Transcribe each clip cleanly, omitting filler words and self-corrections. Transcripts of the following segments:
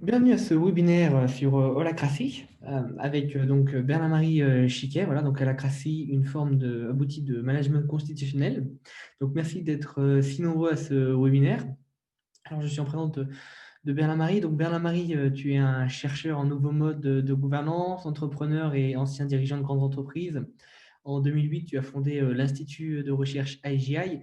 Bienvenue à ce webinaire sur Holacracy avec donc Bernard-Marie Chiquet. Voilà, donc Holacracy, une forme aboutie de management constitutionnel. Donc merci d'être si nombreux à ce webinaire. Alors je suis en présence de Bernard-Marie. Donc Bernard-Marie, tu es un chercheur en nouveaux modes de gouvernance, entrepreneur et ancien dirigeant de grandes entreprises. En 2008, tu as fondé l'Institut de recherche IGI.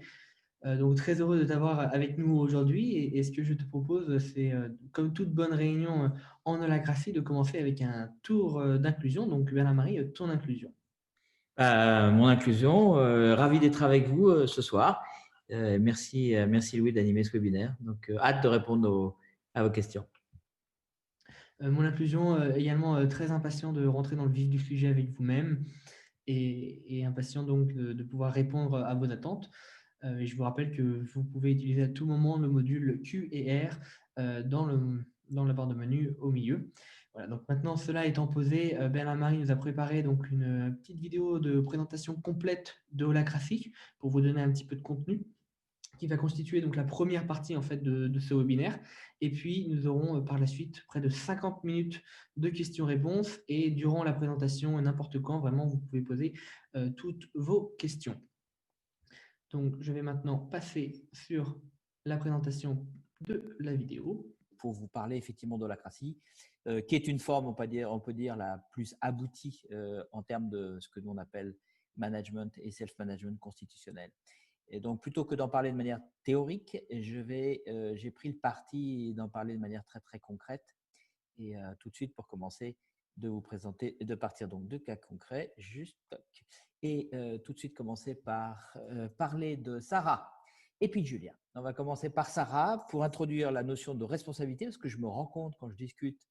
Donc, très heureux de t'avoir avec nous aujourd'hui. Et ce que je te propose, c'est, comme toute bonne réunion en holacratie, de commencer avec un tour d'inclusion. Donc, Bernard-Marie, ton inclusion. Mon inclusion, ravi d'être avec vous ce soir. Merci Louis d'animer ce webinaire. Donc, hâte de répondre à vos questions. Mon inclusion, également très impatient de rentrer dans le vif du sujet avec vous-même et impatient donc de pouvoir répondre à vos attentes. Et je vous rappelle que vous pouvez utiliser à tout moment le module Q et R dans la barre de menu au milieu. Voilà, donc maintenant cela étant posé, Bernard-Marie nous a préparé donc une petite vidéo de présentation complète de Holacracy pour vous donner un petit peu de contenu qui va constituer donc la première partie en fait de ce webinaire. Et puis nous aurons par la suite près de 50 minutes de questions-réponses et durant la présentation, n'importe quand, vraiment, vous pouvez poser toutes vos questions. Donc, je vais maintenant passer sur la présentation de la vidéo. Pour vous parler effectivement d'holacratie, qui est une forme, on peut dire la plus aboutie en termes de ce que nous on appelle management et self-management constitutionnel. Et donc, plutôt que d'en parler de manière théorique, j'ai pris le parti d'en parler de manière très, très concrète. Et tout de suite, pour commencer, de vous présenter, de partir donc de cas concrets, juste, et tout de suite commencer par parler de Sarah et puis de Julien. On va commencer par Sarah pour introduire la notion de responsabilité, parce que je me rends compte quand je discute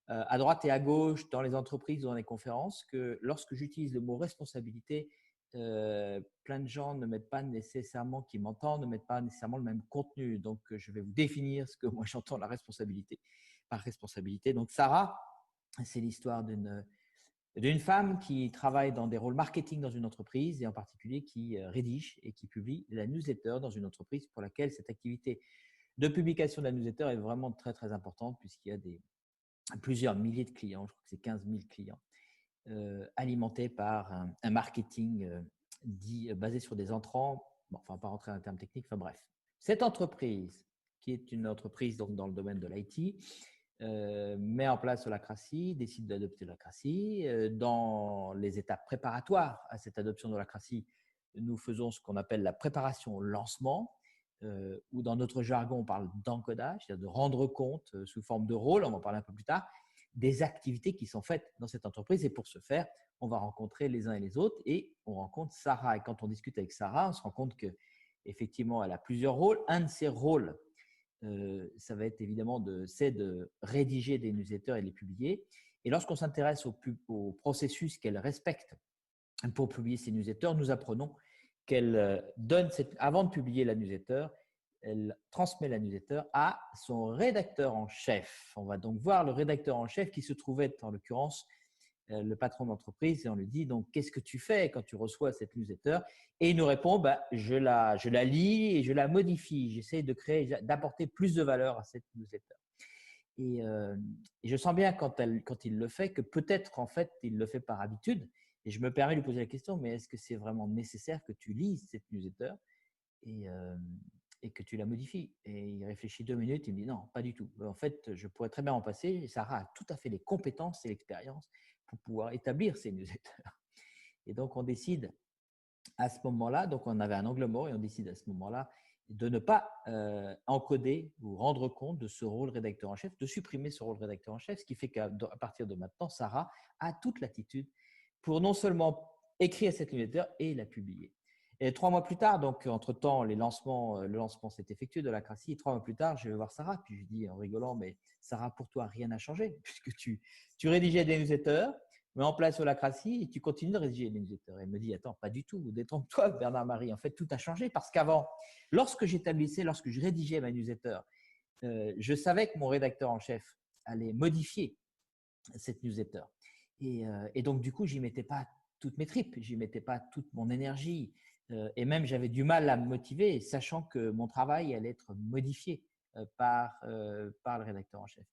à droite et à gauche dans les entreprises ou dans les conférences que lorsque j'utilise le mot responsabilité, plein de gens ne mettent pas nécessairement, qui m'entendent, ne mettent pas nécessairement le même contenu. Donc, je vais vous définir ce que moi j'entends la responsabilité par responsabilité. Donc, Sarah, c'est l'histoire d'une femme qui travaille dans des rôles marketing dans une entreprise et en particulier qui rédige et qui publie la newsletter dans une entreprise pour laquelle cette activité de publication de la newsletter est vraiment très, très importante puisqu'il y a plusieurs milliers de clients, je crois que c'est 15 000 clients, alimentés par un marketing dit basé sur des entrants. Bon, enfin, pas rentrer dans un terme technique, enfin bref. Cette entreprise, qui est une entreprise donc, dans le domaine de l'IT, met en place Holacracy, décide d'adopter Holacracy. Dans les étapes préparatoires à cette adoption de Holacracy, nous faisons ce qu'on appelle la préparation au lancement, où dans notre jargon, on parle d'encodage, c'est-à-dire de rendre compte sous forme de rôle, on va en parler un peu plus tard, des activités qui sont faites dans cette entreprise. Et pour ce faire, on va rencontrer les uns et les autres et on rencontre Sarah. Et quand on discute avec Sarah, on se rend compte qu'effectivement, elle a plusieurs rôles. Un de ses rôles, ça va être évidemment c'est de rédiger des newsletters et de les publier. Et lorsqu'on s'intéresse au processus qu'elle respecte pour publier ces newsletters, nous apprenons qu'elle avant de publier la newsletter, elle transmet la newsletter à son rédacteur en chef. On va donc voir le rédacteur en chef qui se trouvait en l'occurrence le patron d'entreprise et on lui dit donc qu'est-ce que tu fais quand tu reçois cette newsletter et il nous répond je la lis et je la modifie, j'essaie de créer, d'apporter plus de valeur à cette newsletter. Et je sens bien quand il le fait que peut-être en fait il le fait par habitude. Et je me permets de lui poser la question, mais est-ce que c'est vraiment nécessaire que tu lises cette newsletter et que tu la modifies? Et il réfléchit 2 minutes, il me dit non, pas du tout. En fait, je pourrais très bien en passer. Et Sarah a tout à fait les compétences et l'expérience pour pouvoir établir ces newsletters. Et donc, on décide à ce moment-là, donc on avait un angle mort et on décide à ce moment-là de ne pas encoder ou rendre compte de ce rôle rédacteur en chef, de supprimer ce rôle rédacteur en chef, ce qui fait qu'à partir de maintenant, Sarah a toute l'attitude pour non seulement écrire cette newsletter et la publier. Et 3 mois plus tard, donc entre-temps, le lancement s'est effectué de Holacracy. Et 3 mois plus tard, je vais voir Sarah, puis je lui dis en rigolant, mais Sarah, pour toi, rien n'a changé, puisque tu rédigeais des newsletters, mets en place Holacracy et tu continues de rédiger les newsletters. Elle me dit, attends, pas du tout, détrompe-toi, Bernard-Marie. En fait, tout a changé parce qu'avant, lorsque je rédigeais ma newsletter, je savais que mon rédacteur en chef allait modifier cette newsletter. Et donc, du coup, j'y mettais pas toutes mes tripes, j'y mettais pas toute mon énergie. Et même, j'avais du mal à me motiver, sachant que mon travail allait être modifié par le rédacteur en chef.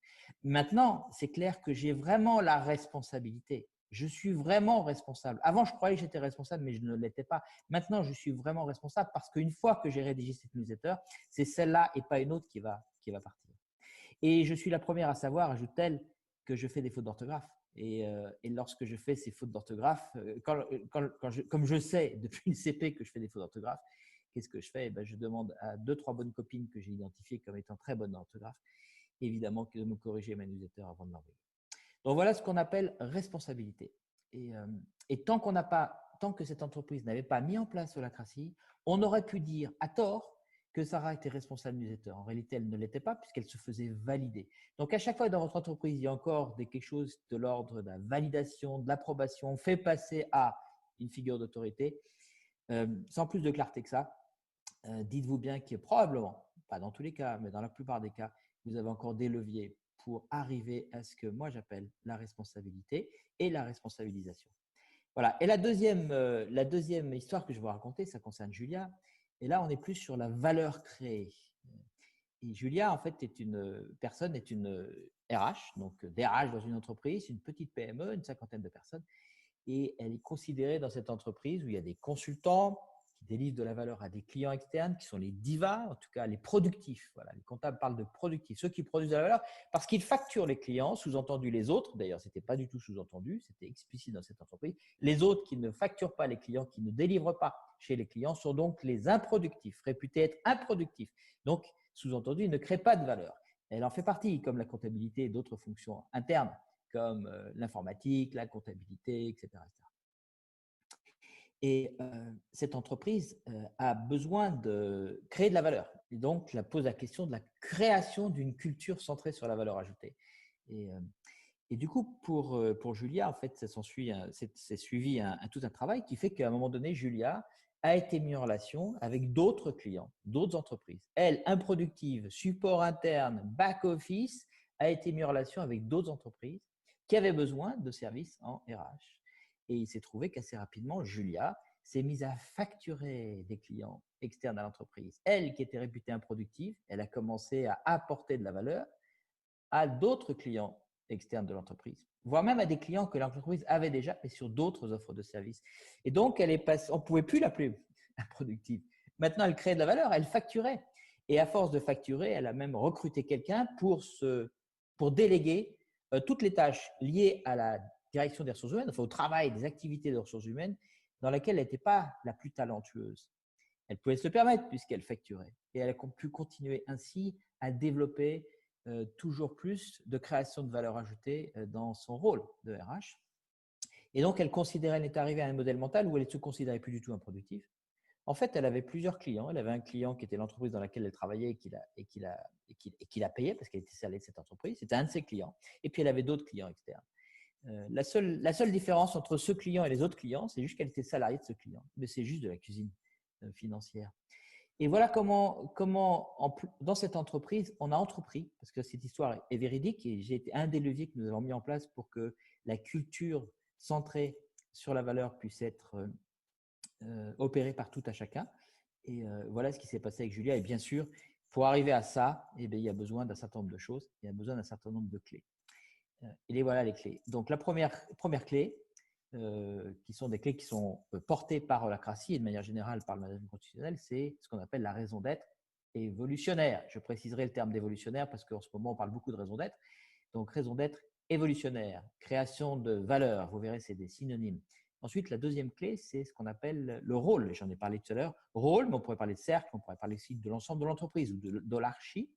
Maintenant, c'est clair que j'ai vraiment la responsabilité. Je suis vraiment responsable. Avant, je croyais que j'étais responsable, mais je ne l'étais pas. Maintenant, je suis vraiment responsable parce qu'une fois que j'ai rédigé cette newsletter, c'est celle-là et pas une autre qui va partir. Et je suis la première à savoir, ajoute-t-elle, que je fais des fautes d'orthographe. Et lorsque je fais ces fautes d'orthographe, comme je sais depuis le CP que je fais des fautes d'orthographe, qu'est-ce que je fais? Je demande à 2-3 bonnes copines que j'ai identifiées comme étant très bonnes en orthographe, évidemment, de me corriger ma newsletter avant de l'envoyer. Donc voilà ce qu'on appelle responsabilité. Et tant que cette entreprise n'avait pas mis en place Holacracy, on aurait pu dire à tort que Sarah était responsable newsletter. En réalité, elle ne l'était pas puisqu'elle se faisait valider. Donc à chaque fois dans votre entreprise, il y a encore quelque chose de l'ordre de la validation, de l'approbation, fait passer à une figure d'autorité. Sans plus de clarté que ça, dites-vous bien que probablement, pas dans tous les cas, mais dans la plupart des cas, vous avez encore des leviers pour arriver à ce que moi j'appelle la responsabilité et la responsabilisation. Voilà. Et la deuxième histoire que je vais vous raconter, ça concerne Julia. Et là, on est plus sur la valeur créée. Et Julia, en fait, est une RH, donc DRH dans une entreprise, une petite PME, une 50aine de personnes. Et elle est considérée dans cette entreprise où il y a des consultants qui délivrent de la valeur à des clients externes, qui sont les divas, en tout cas les productifs. Voilà, les comptables parlent de productifs, ceux qui produisent de la valeur parce qu'ils facturent les clients, sous-entendu les autres. D'ailleurs, ce n'était pas du tout sous-entendu, c'était explicite dans cette entreprise. Les autres qui ne facturent pas les clients, qui ne délivrent pas chez les clients, sont donc les improductifs, réputés être improductifs. Donc, sous-entendu, ils ne créent pas de valeur. Elle en fait partie, comme la comptabilité et d'autres fonctions internes, comme l'informatique, la comptabilité, etc. Et cette entreprise a besoin de créer de la valeur. Et donc, elle pose la question de la création d'une culture centrée sur la valeur ajoutée. Et du coup, pour Julia, en fait, c'est suivi tout un travail qui fait qu'à un moment donné, Julia a été mise en relation avec d'autres clients, d'autres entreprises. Elle, improductive, support interne, back-office, a été mise en relation avec d'autres entreprises qui avaient besoin de services en RH. Et il s'est trouvé qu'assez rapidement, Julia s'est mise à facturer des clients externes à l'entreprise. Elle, qui était réputée improductive, elle a commencé à apporter de la valeur à d'autres clients externes de l'entreprise, voire même à des clients que l'entreprise avait déjà, mais sur d'autres offres de services. Et donc, on ne pouvait plus l'appeler improductive. Maintenant, elle créait de la valeur, elle facturait. Et à force de facturer, elle a même recruté quelqu'un pour déléguer toutes les tâches liées à la direction des ressources humaines, enfin au travail des activités de ressources humaines, dans lesquelles elle n'était pas la plus talentueuse. Elle pouvait se le permettre puisqu'elle facturait. Et elle a pu continuer ainsi à développer toujours plus de création de valeur ajoutée dans son rôle de RH. Et donc, elle est arrivée à un modèle mental où elle ne se considérait plus du tout improductive. En fait, elle avait plusieurs clients. Elle avait un client qui était l'entreprise dans laquelle elle travaillait et qui la payait parce qu'elle était salariée de cette entreprise. C'était un de ses clients. Et puis, elle avait d'autres clients externes. La seule différence entre ce client et les autres clients, c'est juste qu'elle était salariée de ce client. Mais c'est juste de la cuisine financière. Et voilà comment dans cette entreprise, on a entrepris, parce que cette histoire est véridique et j'ai été un des leviers que nous avons mis en place pour que la culture centrée sur la valeur puisse être opérée par tout à chacun. Et voilà ce qui s'est passé avec Julia. Et bien sûr, pour arriver à ça, il y a besoin d'un certain nombre de choses, il y a besoin d'un certain nombre de clés. Et voilà les clés. Donc la première clé, qui sont des clés qui sont portées par Holacracy et de manière générale par le management constitutionnel, c'est ce qu'on appelle la raison d'être évolutionnaire. Je préciserai le terme d'évolutionnaire parce qu'en ce moment, on parle beaucoup de raison d'être. Donc, raison d'être évolutionnaire, création de valeur, vous verrez, c'est des synonymes. Ensuite, la deuxième clé, c'est ce qu'on appelle le rôle. J'en ai parlé tout à l'heure. Rôle, mais on pourrait parler de cercle, on pourrait parler aussi de l'ensemble de l'entreprise ou de l'hierarchie.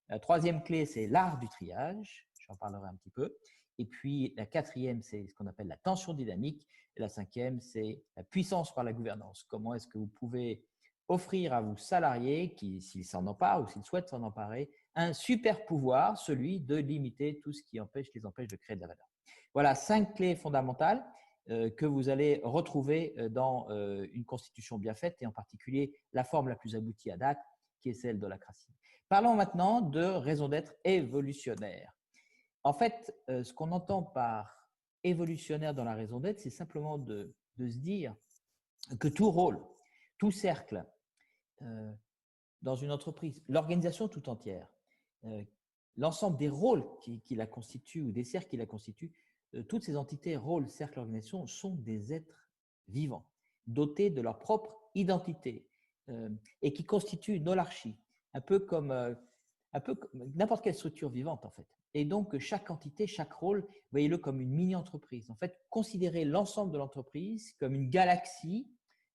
La troisième clé, c'est l'art du triage. J'en parlerai un petit peu. Et puis, la quatrième, c'est ce qu'on appelle la tension dynamique. Et la cinquième, c'est la puissance par la gouvernance. Comment est-ce que vous pouvez offrir à vos salariés, qui, s'ils s'en emparent ou s'ils souhaitent s'en emparer, un super pouvoir, celui de limiter tout ce qui les empêche de créer de la valeur. Voilà 5 clés fondamentales que vous allez retrouver dans une constitution bien faite et en particulier la forme la plus aboutie à date, qui est celle de Holacracy. Parlons maintenant de raison d'être évolutionnaire. En fait, ce qu'on entend par évolutionnaire dans la raison d'être, c'est simplement de se dire que tout rôle, tout cercle dans une entreprise, l'organisation tout entière, l'ensemble des rôles qui la constituent ou des cercles qui la constituent, toutes ces entités, rôles, cercles, organisations, sont des êtres vivants, dotés de leur propre identité et qui constituent une holarchie, un peu comme n'importe quelle structure vivante en fait. Et donc, chaque entité, chaque rôle, voyez-le comme une mini-entreprise. En fait, considérez l'ensemble de l'entreprise comme une galaxie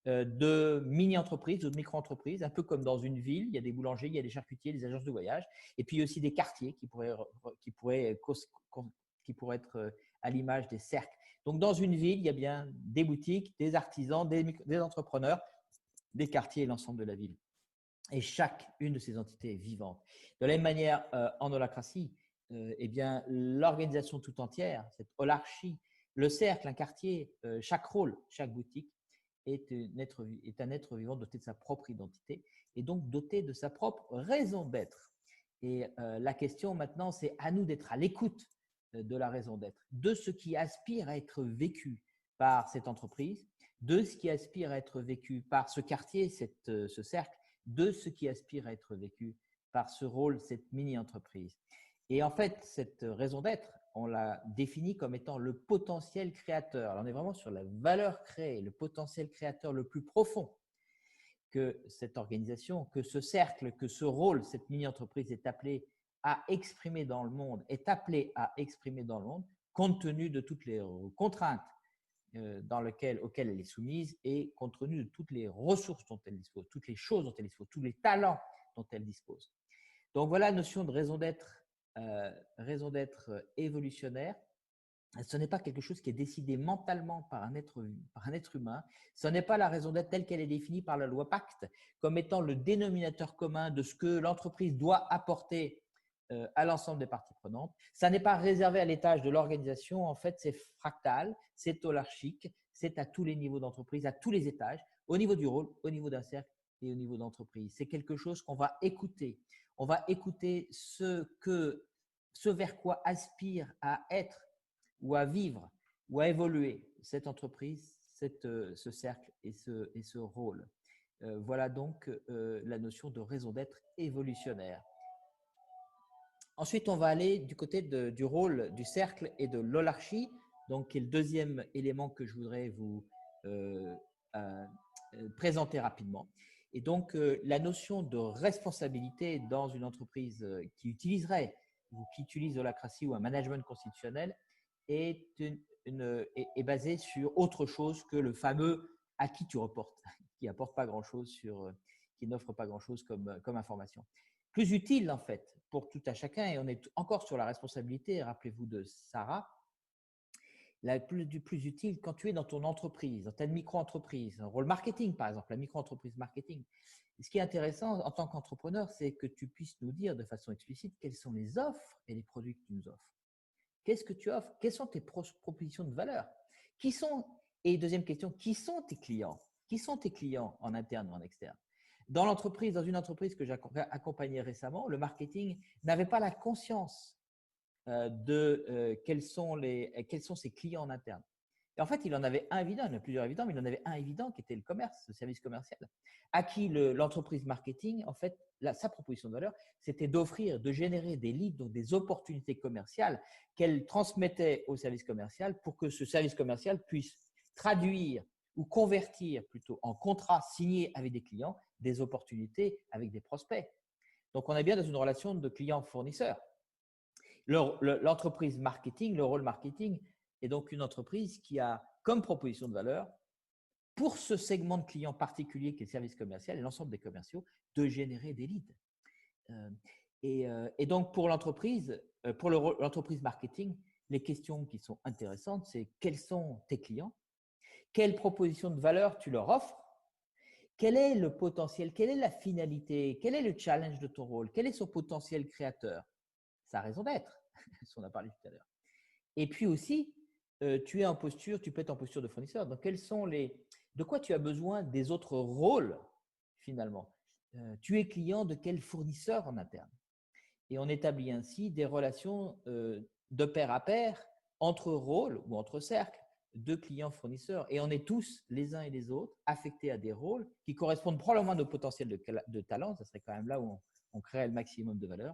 de mini-entreprises ou de micro-entreprises, un peu comme dans une ville, il y a des boulangers, il y a des charcutiers, des agences de voyage, et puis aussi des quartiers qui pourraient être à l'image des cercles. Donc, dans une ville, il y a bien des boutiques, des artisans, des entrepreneurs, des quartiers et l'ensemble de la ville. Et chacune de ces entités est vivante. De la même manière, en holacratie, eh bien, l'organisation tout entière, cette holarchie, le cercle, un quartier, chaque rôle, chaque boutique est un être vivant doté de sa propre identité et donc doté de sa propre raison d'être. Et la question maintenant, c'est à nous d'être à l'écoute de la raison d'être, de ce qui aspire à être vécu par cette entreprise, de ce qui aspire à être vécu par ce quartier, ce cercle, de ce qui aspire à être vécu par ce rôle, cette mini-entreprise. Et en fait, cette raison d'être, on l'a définie comme étant le potentiel créateur. Alors, on est vraiment sur la valeur créée, le potentiel créateur le plus profond que cette organisation, que ce cercle, que ce rôle, cette mini-entreprise est appelée à exprimer dans le monde, est appelée à exprimer dans le monde, compte tenu de toutes les contraintes auxquelles elle est soumise et compte tenu de toutes les ressources dont elle dispose, toutes les choses dont elle dispose, tous les talents dont elle dispose. Donc voilà la notion de raison d'être évolutionnaire. Ce n'est pas quelque chose qui est décidé mentalement par un être humain. Ce n'est pas la raison d'être telle qu'elle est définie par la loi Pacte comme étant le dénominateur commun de ce que l'entreprise doit apporter à l'ensemble des parties prenantes. Ça n'est pas réservé à l'étage de l'organisation. En fait, c'est fractal, c'est holarchique, c'est à tous les niveaux d'entreprise, à tous les étages, au niveau du rôle, au niveau d'un cercle et au niveau d'entreprise. C'est quelque chose qu'on va écouter. On va écouter ce vers quoi aspire à être ou à vivre ou à évoluer cette entreprise, ce cercle et ce rôle. Voilà donc la notion de raison d'être évolutionnaire. Ensuite, on va aller du côté du rôle du cercle et de l'holarchie, donc qui est le deuxième élément que je voudrais vous présenter rapidement. Et donc, la notion de responsabilité dans une entreprise qui utiliserait ou qui utilise l'holacratie ou un management constitutionnel est basée sur autre chose que le fameux à qui tu reportes, qui n'apporte pas grand-chose qui n'offre pas grand-chose comme information. Plus utile, en fait, pour tout à chacun, et on est encore sur la responsabilité, rappelez-vous de Sarah, plus utile quand tu es dans ton entreprise, dans ta micro-entreprise, un rôle marketing, par exemple, la micro-entreprise marketing. Et ce qui est intéressant en tant qu'entrepreneur, c'est que tu puisses nous dire de façon explicite quelles sont les offres et les produits que tu nous offres. Qu'est-ce que tu offres? Quelles sont tes propositions de valeur? Et deuxième question, qui sont tes clients? Qui sont tes clients en interne ou en externe? Dans une entreprise que j'ai accompagnée récemment, le marketing n'avait pas la conscience de quels sont ses clients en interne. Et en fait, il en avait un évident, il y en a plusieurs évidents, mais il en avait un évident qui était le commerce, le service commercial, à qui l'entreprise marketing, en fait, sa proposition de valeur, c'était de générer des leads, donc des opportunités commerciales qu'elle transmettait au service commercial pour que ce service commercial puisse traduire ou convertir plutôt en contrats signés avec des clients des opportunités avec des prospects. Donc, on est bien dans une relation de client-fournisseur. L'entreprise marketing, le rôle marketing est donc une entreprise qui a comme proposition de valeur pour ce segment de clients particulier qui est le service commercial et l'ensemble des commerciaux de générer des leads. Et donc pour l'entreprise marketing, les questions qui sont intéressantes, c'est quels sont tes clients, quelle proposition de valeur tu leur offres, quel est le potentiel, quelle est la finalité, quel est le challenge de ton rôle, quel est son potentiel créateur, sa raison d'être, ce qu'on a parlé tout à l'heure. Et puis aussi, tu peux être en posture de fournisseur. Donc, de quoi tu as besoin des autres rôles finalement? Tu es client de quel fournisseur en interne? Et on établit ainsi des relations de pair à pair entre rôles ou entre cercles de clients-fournisseurs. Et on est tous, les uns et les autres, affectés à des rôles qui correspondent probablement à nos potentiels de talent. Ça serait quand même là où on crée le maximum de valeur.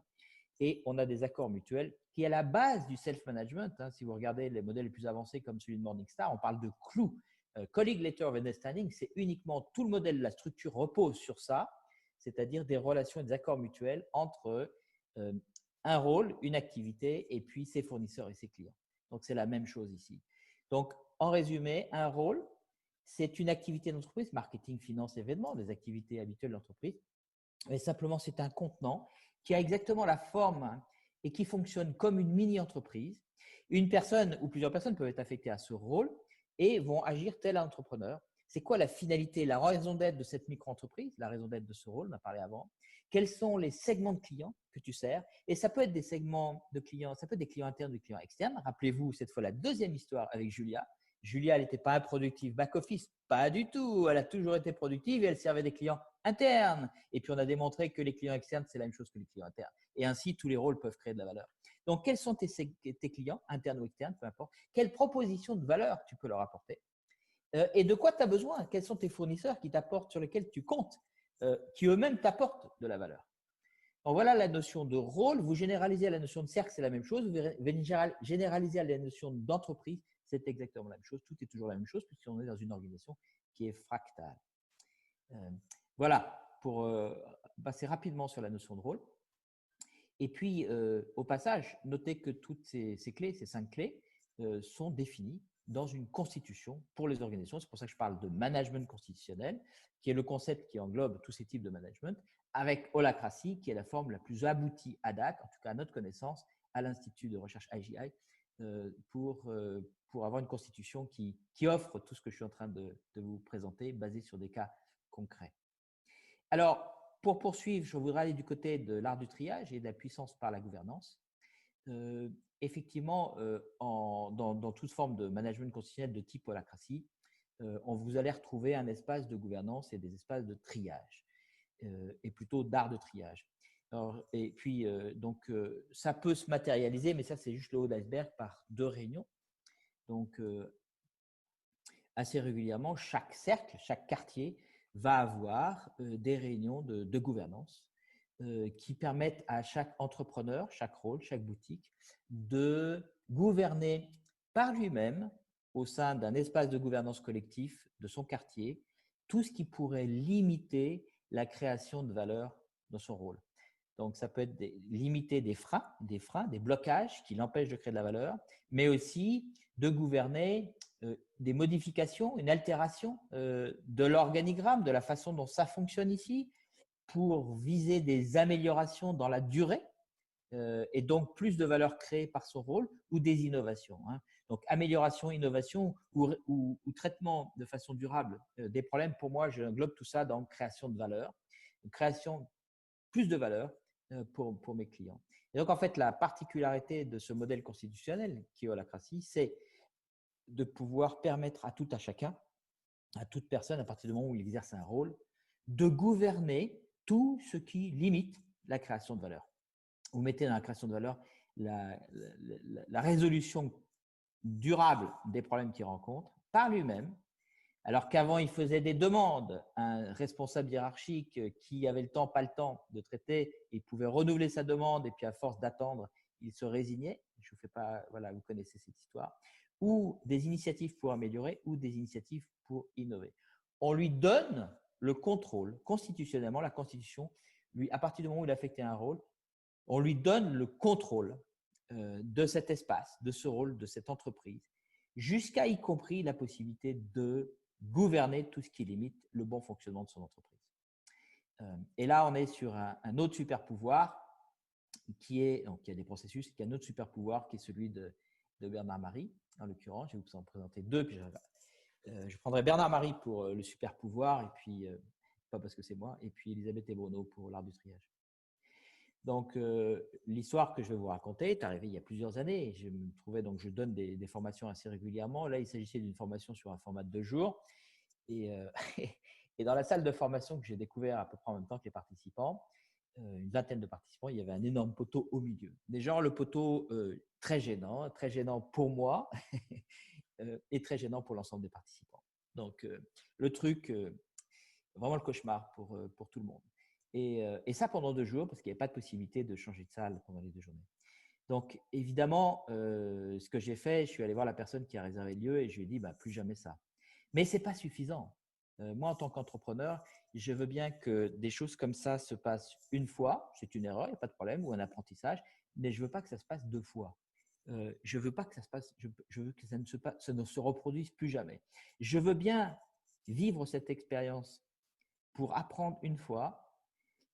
et on a des accords mutuels qui est à la base du self-management. Si vous regardez les modèles les plus avancés comme celui de Morningstar, on parle de clous. Colleague Letter of Understanding, c'est uniquement tout le modèle de la structure repose sur ça, c'est-à-dire des relations et des accords mutuels entre un rôle, une activité et puis ses fournisseurs et ses clients. Donc, c'est la même chose ici. Donc, en résumé, un rôle, c'est une activité d'entreprise, marketing, finance, événements, des activités habituelles d'entreprise. Mais simplement, c'est un contenant qui a exactement la forme et qui fonctionne comme une mini-entreprise. Une personne ou plusieurs personnes peuvent être affectées à ce rôle et vont agir tel entrepreneur. C'est quoi la finalité, la raison d'être de cette micro-entreprise, la raison d'être de ce rôle, on a parlé avant. Quels sont les segments de clients que tu sers? Et ça peut être des segments de clients, ça peut être des clients internes, des clients externes. Rappelez-vous cette fois la deuxième histoire avec Julia. Julia, elle n'était pas un productif back-office, pas du tout. Elle a toujours été productive et elle servait des clients internes. Et puis, on a démontré que les clients externes, c'est la même chose que les clients internes. Et ainsi, tous les rôles peuvent créer de la valeur. Donc, quels sont tes clients, internes ou externes, peu importe. Quelle proposition de valeur tu peux leur apporter et de quoi tu as besoin? Quels sont tes fournisseurs qui t'apportent, sur lesquels tu comptes, qui eux-mêmes t'apportent de la valeur? Donc, voilà la notion de rôle. Vous généralisez à la notion de cercle, c'est la même chose. Vous généralisez à la notion d'entreprise, c'est exactement la même chose. Tout est toujours la même chose puisqu'on est dans une organisation qui est fractale. Voilà, pour passer rapidement sur la notion de rôle. Et puis, au passage, notez que toutes ces clés, ces 5 clés, sont définies dans une constitution pour les organisations. C'est pour ça que je parle de management constitutionnel, qui est le concept qui englobe tous ces types de management, avec holacratie, qui est la forme la plus aboutie à date, en tout cas à notre connaissance, à l'Institut de recherche IGI, pour avoir une constitution qui offre tout ce que je suis en train de vous présenter, basé sur des cas concrets. Alors, pour poursuivre, je voudrais aller du côté de l'art du triage et de la puissance par la gouvernance. Effectivement, dans toute forme de management constitutionnel de type holacratie, on vous allez retrouver un espace de gouvernance et des espaces de triage, et plutôt d'art de triage. Alors, et puis, donc, ça peut se matérialiser, mais ça, c'est juste le haut d'iceberg par 2 réunions. Donc, assez régulièrement, chaque cercle, chaque quartier va avoir des réunions de gouvernance qui permettent à chaque entrepreneur, chaque rôle, chaque boutique de gouverner par lui-même au sein d'un espace de gouvernance collectif de son quartier tout ce qui pourrait limiter la création de valeur dans son rôle. Donc, ça peut être limiter des freins, des blocages qui l'empêchent de créer de la valeur, mais aussi de gouverner des modifications, une altération de l'organigramme, de la façon dont ça fonctionne ici, pour viser des améliorations dans la durée et donc plus de valeur créée par son rôle ou des innovations. Donc, amélioration, innovation ou traitement de façon durable des problèmes, pour moi, j'englobe tout ça dans création de valeur, création plus de valeur pour mes clients. Et donc, en fait, la particularité de ce modèle constitutionnel qui est holacratie, c'est de pouvoir permettre à tout à chacun, à toute personne, à partir du moment où il exerce un rôle, de gouverner tout ce qui limite la création de valeur. Vous mettez dans la création de valeur la résolution durable des problèmes qu'il rencontre par lui-même, alors qu'avant, il faisait des demandes à un responsable hiérarchique qui avait le temps, pas le temps de traiter, il pouvait renouveler sa demande et puis à force d'attendre, il se résignait. Je vous fais pas, voilà, vous connaissez cette histoire. Ou des initiatives pour améliorer ou des initiatives pour innover. On lui donne le contrôle constitutionnellement, la Constitution, lui, à partir du moment où il a affecté un rôle, on lui donne le contrôle de cet espace, de ce rôle, de cette entreprise, jusqu'à y compris la possibilité de gouverner tout ce qui limite le bon fonctionnement de son entreprise. Et là, on est sur un autre super pouvoir qui est, donc il y a des processus, qui a un autre super pouvoir qui est celui de Bernard Marie, en l'occurrence. Je vais vous en présenter 2, puis je prendrai Bernard Marie pour le super pouvoir, et puis, pas parce que c'est moi, et puis Elisabeth Ebrono pour l'art du triage. Donc, l'histoire que je vais vous raconter est arrivée il y a plusieurs années. Je me trouvais, donc, je donne des formations assez régulièrement. Là, il s'agissait d'une formation sur un format de 2 jours. Et, et dans la salle de formation que j'ai découvert à peu près en même temps que les participants, une vingtaine de participants, il y avait un énorme poteau au milieu. Déjà, le poteau très gênant pour moi et très gênant pour l'ensemble des participants. Donc, le truc, vraiment le cauchemar pour tout le monde. Et ça pendant 2 jours, parce qu'il n'y avait pas de possibilité de changer de salle pendant les 2 journées. Donc, évidemment, ce que j'ai fait, je suis allé voir la personne qui a réservé le lieu et je lui ai dit, bah, plus jamais ça. Mais ce n'est pas suffisant. Moi, en tant qu'entrepreneur, je veux bien que des choses comme ça se passent une fois. C'est une erreur, il n'y a pas de problème, ou un apprentissage, mais je ne veux pas que ça se passe 2 fois. Je ne veux pas que ça se passe, je veux que ça ne se reproduise plus jamais. Je veux bien vivre cette expérience pour apprendre une fois,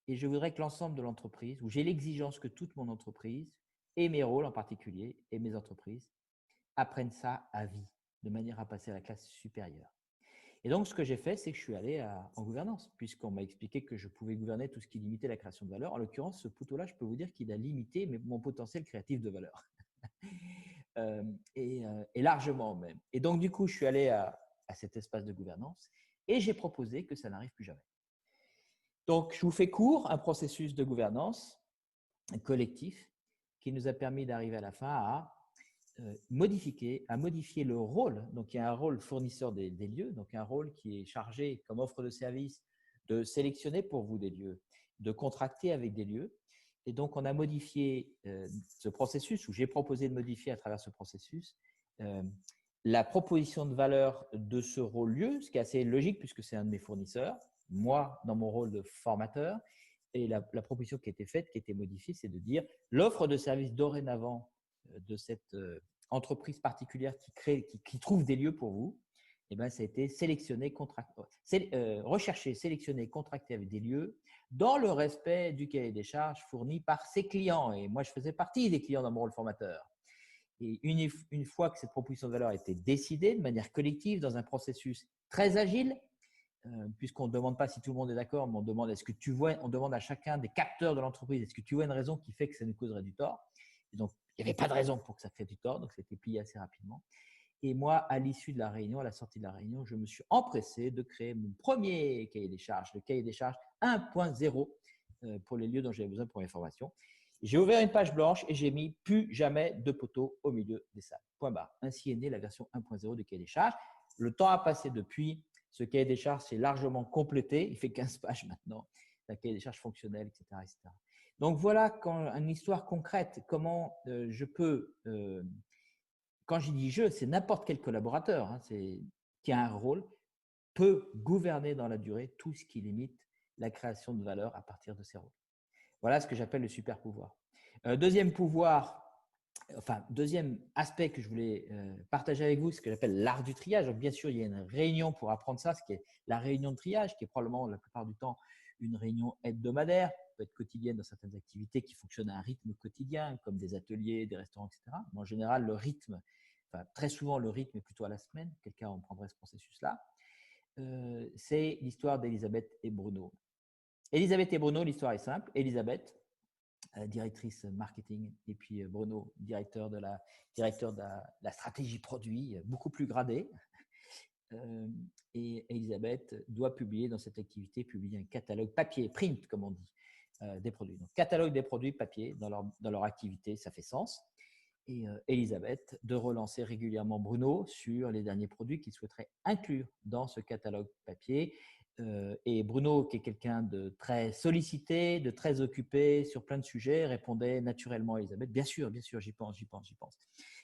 et je voudrais que l'ensemble de l'entreprise, où j'ai l'exigence que toute mon entreprise, et mes rôles en particulier, et mes entreprises, apprennent ça à vie, de manière à passer à la classe supérieure. Et donc, ce que j'ai fait, c'est que je suis allé en gouvernance, puisqu'on m'a expliqué que je pouvais gouverner tout ce qui limitait la création de valeur. En l'occurrence, ce poteau-là, je peux vous dire qu'il a limité mon potentiel créatif de valeur. Et largement même. Et donc, du coup, je suis allé à cet espace de gouvernance et j'ai proposé que ça n'arrive plus jamais. Donc, je vous fais court, un processus de gouvernance collectif qui nous a permis d'arriver à la fin à modifier le rôle. Donc, il y a un rôle fournisseur des lieux, donc un rôle qui est chargé comme offre de service de sélectionner pour vous des lieux, de contracter avec des lieux. Et donc, on a modifié ce processus, ou j'ai proposé de modifier à travers ce processus la proposition de valeur de ce rôle-lieu, ce qui est assez logique puisque c'est un de mes fournisseurs, moi dans mon rôle de formateur. Et la proposition qui a été faite, qui a été modifiée, c'est de dire l'offre de service dorénavant de cette entreprise particulière qui trouve des lieux pour vous, eh ben, ça a été rechercher, sélectionner, contracter avec des lieux dans le respect du cahier des charges fourni par ses clients. Et moi, je faisais partie des clients dans mon rôle formateur. Et une fois que cette proposition de valeur a été décidée de manière collective dans un processus très agile, puisqu'on ne demande pas si tout le monde est d'accord, mais on demande on demande à chacun des capteurs de l'entreprise, est-ce que tu vois une raison qui fait que ça nous causerait du tort? Et donc, il n'y avait pas de raison pour que ça crée du tort, donc ça a été plié assez rapidement. Et moi, à l'issue de la réunion, à la sortie de la réunion, je me suis empressé de créer mon premier cahier des charges, le cahier des charges 1.0 pour les lieux dont j'avais besoin pour mes formations. J'ai ouvert une page blanche et j'ai mis plus jamais de poteaux au milieu des salles. Point barre. Ainsi est née la version 1.0 du cahier des charges. Le temps a passé depuis. Ce cahier des charges s'est largement complété. Il fait 15 pages maintenant. Un cahier des charges fonctionnel, etc., etc. Donc voilà une histoire concrète, comment je peux, quand je dis je, c'est n'importe quel collaborateur qui a un rôle, peut gouverner dans la durée tout ce qui limite la création de valeur à partir de ses rôles. Voilà ce que j'appelle le super pouvoir. Deuxième aspect que je voulais partager avec vous, c'est ce que j'appelle l'art du triage. Donc, bien sûr, il y a une réunion pour apprendre ça, ce qui est la réunion de triage, qui est probablement la plupart du temps une réunion hebdomadaire, peut être quotidienne dans certaines activités qui fonctionnent à un rythme quotidien, comme des ateliers, des restaurants, etc. Mais en général, très souvent, le rythme est plutôt à la semaine. Quelqu'un en prendrait ce processus-là. C'est l'histoire d'Elisabeth et Bruno. Elisabeth et Bruno, l'histoire est simple. Elisabeth, directrice marketing, et puis Bruno, directeur de la stratégie produit, beaucoup plus gradé. Et Elisabeth doit publier dans cette activité, publier un catalogue papier, print comme on dit, des produits. Donc, catalogue des produits papier dans leur activité, ça fait sens. Et Elisabeth de relancer régulièrement Bruno sur les derniers produits qu'il souhaiterait inclure dans ce catalogue papier. Et Bruno, qui est quelqu'un de très sollicité, de très occupé sur plein de sujets, répondait naturellement à Elisabeth. Bien sûr, j'y pense.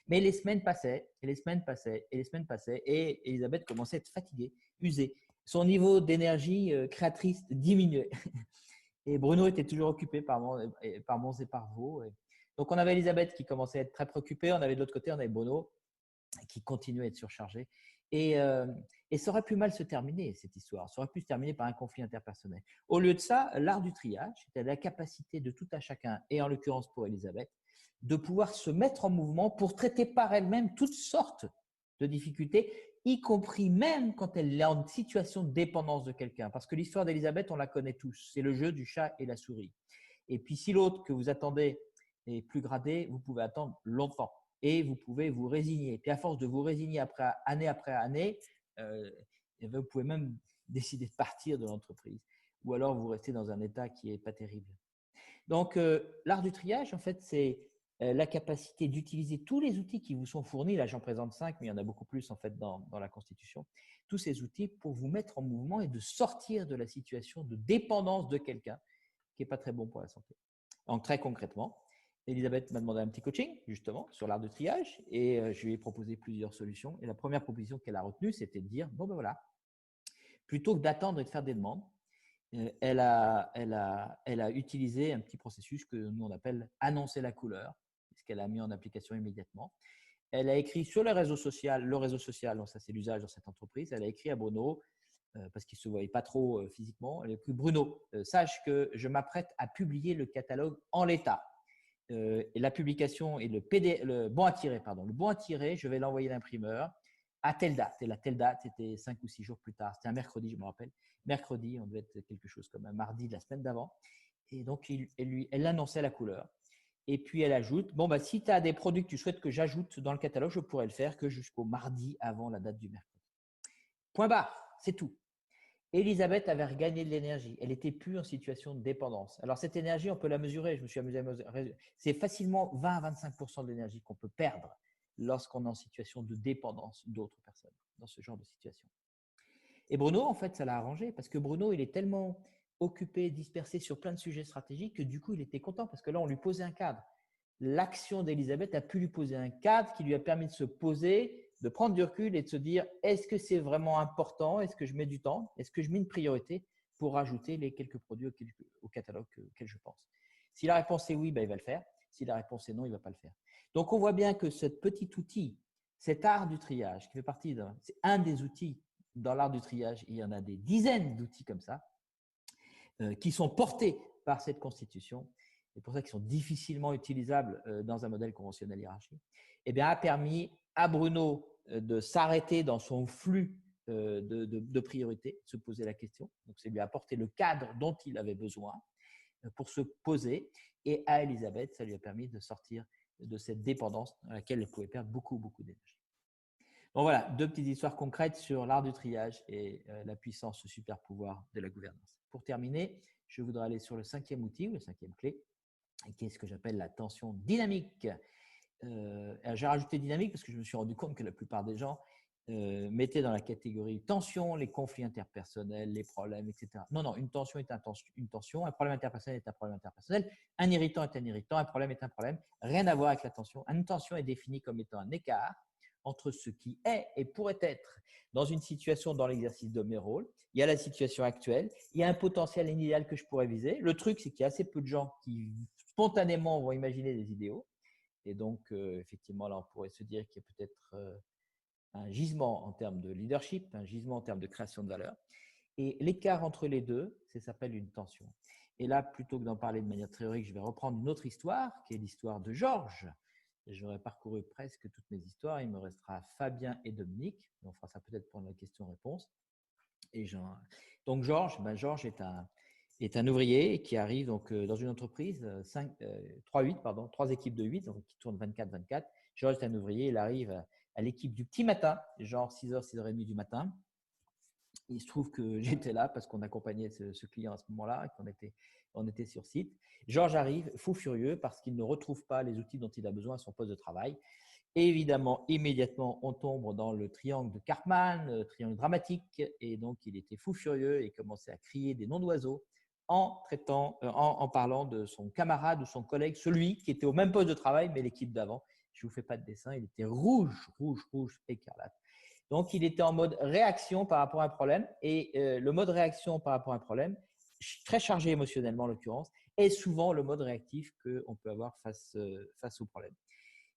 Mais les semaines passaient, et Elisabeth commençait à être fatiguée, usée. Son niveau d'énergie créatrice diminuait. Et Bruno était toujours occupé par monts et par vaux. Donc, on avait Elisabeth qui commençait à être très préoccupée. On avait de l'autre côté, on avait Bruno qui continuait à être surchargé. Et ça aurait pu mal se terminer, cette histoire. Ça aurait pu se terminer par un conflit interpersonnel. Au lieu de ça, l'art du triage, c'était la capacité de tout à chacun, et en l'occurrence pour Elisabeth, de pouvoir se mettre en mouvement pour traiter par elle-même toutes sortes de difficultés, y compris même quand elle est en situation de dépendance de quelqu'un. Parce que l'histoire d'Elisabeth, on la connaît tous. C'est le jeu du chat et la souris. Et puis, si l'autre que vous attendez est plus gradé, vous pouvez attendre longtemps. Et vous pouvez vous résigner. Et puis, à force de vous résigner après année, vous pouvez même décider de partir de l'entreprise. Ou alors, vous restez dans un état qui n'est pas terrible. Donc, l'art du triage, en fait, c'est la capacité d'utiliser tous les outils qui vous sont fournis. Là, j'en présente 5, mais il y en a beaucoup plus en fait dans la Constitution. Tous ces outils pour vous mettre en mouvement et de sortir de la situation de dépendance de quelqu'un qui n'est pas très bon pour la santé. Donc, très concrètement, Elisabeth m'a demandé un petit coaching, justement, sur l'art de triage, et je lui ai proposé plusieurs solutions. Et la première proposition qu'elle a retenue, c'était de dire, bon ben voilà, plutôt que d'attendre et de faire des demandes, elle a utilisé un petit processus que nous on appelle annoncer la couleur, ce qu'elle a mis en application immédiatement. Elle a écrit sur le réseau social, donc ça c'est l'usage dans cette entreprise, elle a écrit à Bruno, parce qu'il ne se voyait pas trop physiquement, elle a écrit Bruno, sache que je m'apprête à publier le catalogue en l'état. Et la publication et le bon à tirer, je vais l'envoyer à l'imprimeur à telle date. Et la telle date, c'était 5 ou 6 jours plus tard. C'était un mercredi, je me rappelle. Mercredi, on devait être quelque chose comme un mardi de la semaine d'avant. Et donc, elle annonçait la couleur. Et puis, elle ajoute, bon, bah, si tu as des produits que tu souhaites que j'ajoute dans le catalogue, je pourrais le faire que jusqu'au mardi avant la date du mercredi. Point barre, c'est tout. Elisabeth avait regagné de l'énergie. Elle n'était plus en situation de dépendance. Alors, cette énergie, on peut la mesurer. Je me suis amusé à mesurer. C'est facilement 20 à 25% de l'énergie qu'on peut perdre lorsqu'on est en situation de dépendance d'autres personnes dans ce genre de situation. Et Bruno, en fait, ça l'a arrangé parce que Bruno, il est tellement occupé, dispersé sur plein de sujets stratégiques que du coup, il était content parce que là, on lui posait un cadre. L'action d'Elisabeth a pu lui poser un cadre qui lui a permis de se poser, de prendre du recul et de se dire est-ce que c'est vraiment important? Est-ce que je mets du temps? Est-ce que je mets une priorité pour rajouter les quelques produits au catalogue auquel je pense? Si la réponse est oui, ben, il va le faire. Si la réponse est non, il ne va pas le faire. Donc, on voit bien que ce petit outil, cet art du triage, qui fait partie c'est un des outils dans l'art du triage, il y en a des dizaines d'outils comme ça, qui sont portés par cette constitution, et pour ça qu'ils sont difficilement utilisables dans un modèle conventionnel hiérarchique, eh bien, a permis à Bruno de s'arrêter dans son flux de priorité, de se poser la question. Donc, c'est lui apporter le cadre dont il avait besoin pour se poser. Et à Elisabeth, ça lui a permis de sortir de cette dépendance dans laquelle elle pouvait perdre beaucoup, beaucoup d'énergie. Donc voilà, 2 petites histoires concrètes sur l'art du triage et la puissance, le super pouvoir de la gouvernance. Pour terminer, je voudrais aller sur le 5e outil, ou la 5e clé, qui est ce que j'appelle la tension dynamique. J'ai rajouté dynamique parce que je me suis rendu compte que la plupart des gens mettaient dans la catégorie tension les conflits interpersonnels, les problèmes, etc. Non, une tension est une tension, un problème interpersonnel est un problème interpersonnel, un irritant est un irritant, un problème est un problème, rien à voir avec la tension. Une tension est définie comme étant un écart entre ce qui est et pourrait être dans une situation dans l'exercice de mes rôles. Il y a la situation actuelle, il y a un potentiel idéal que je pourrais viser. Le truc, c'est qu'il y a assez peu de gens qui spontanément vont imaginer des idéaux. Et donc, effectivement, là, on pourrait se dire qu'il y a peut-être un gisement en termes de leadership, un gisement en termes de création de valeur. Et l'écart entre les deux, ça s'appelle une tension. Et là, plutôt que d'en parler de manière théorique, je vais reprendre une autre histoire, qui est l'histoire de Georges. J'aurais parcouru presque toutes mes histoires. Il me restera Fabien et Dominique. On fera ça peut-être pour la question-réponse. Donc, Georges est un ouvrier qui arrive donc, dans une entreprise, 3 équipes de 8, donc qui tournent 24-24. Georges est un ouvrier, il arrive à l'équipe du petit matin, genre 6h, 6h30 du matin. Il se trouve que j'étais là parce qu'on accompagnait ce client à ce moment-là et qu'on était sur site. Georges arrive fou furieux parce qu'il ne retrouve pas les outils dont il a besoin à son poste de travail. Et évidemment, immédiatement, on tombe dans le triangle de Karpman, le triangle dramatique. Et donc, il était fou furieux et commençait à crier des noms d'oiseaux en parlant de son camarade ou son collègue, celui qui était au même poste de travail, mais l'équipe d'avant. Je ne vous fais pas de dessin, il était rouge, écarlate. Donc, il était en mode réaction par rapport à un problème. Et le mode réaction par rapport à un problème, très chargé émotionnellement en l'occurrence, est souvent le mode réactif qu'on peut avoir face au problème.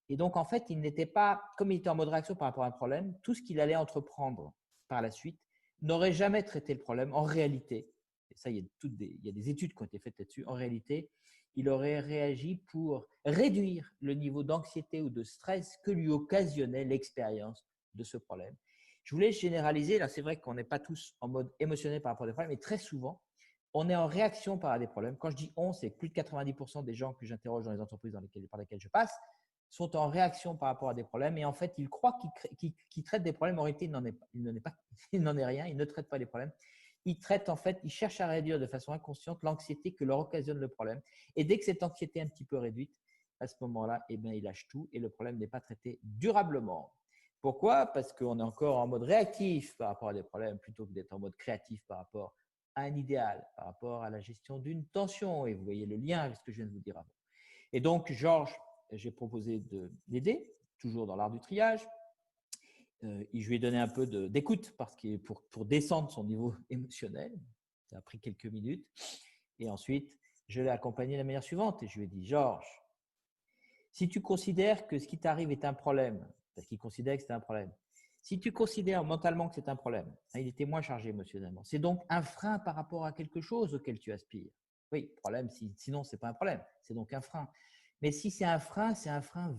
Et donc, en fait, il n'était pas, comme il était en mode réaction par rapport à un problème, tout ce qu'il allait entreprendre par la suite n'aurait jamais traité le problème. En réalité, et ça, il y a des études qui ont été faites là-dessus, en réalité, il aurait réagi pour réduire le niveau d'anxiété ou de stress que lui occasionnait l'expérience de ce problème. Je voulais généraliser, là c'est vrai qu'on n'est pas tous en mode émotionnel par rapport à des problèmes, mais très souvent, on est en réaction par rapport à des problèmes. Quand je dis on, c'est plus de 90% des gens que j'interroge dans les entreprises par lesquelles je passe sont en réaction par rapport à des problèmes et en fait, ils croient qu'ils traitent des problèmes. En réalité, il n'en est rien, ils ne traitent pas les problèmes. Ils traitent en fait, ils cherchent à réduire de façon inconsciente l'anxiété que leur occasionne le problème. Et dès que cette anxiété est un petit peu réduite, à ce moment-là, eh bien, ils lâchent tout et le problème n'est pas traité durablement. Pourquoi? Parce qu'on est encore en mode réactif par rapport à des problèmes plutôt que d'être en mode créatif par rapport un idéal, par rapport à la gestion d'une tension. Et vous voyez le lien avec ce que je viens de vous dire avant. Et donc, Georges, j'ai proposé d'aider, toujours dans l'art du triage. Je lui ai donné un peu d'écoute parce que pour descendre son niveau émotionnel. Ça a pris quelques minutes. Et ensuite, je l'ai accompagné de la manière suivante. Et je lui ai dit, Georges, si tu considères que ce qui t'arrive est un problème, parce qu'il considérait que c'était un problème, si tu considères mentalement que c'est un problème, il était moins chargé émotionnellement, c'est donc un frein par rapport à quelque chose auquel tu aspires. Oui, problème, sinon, ce n'est pas un problème, c'est donc un frein. Mais si c'est un frein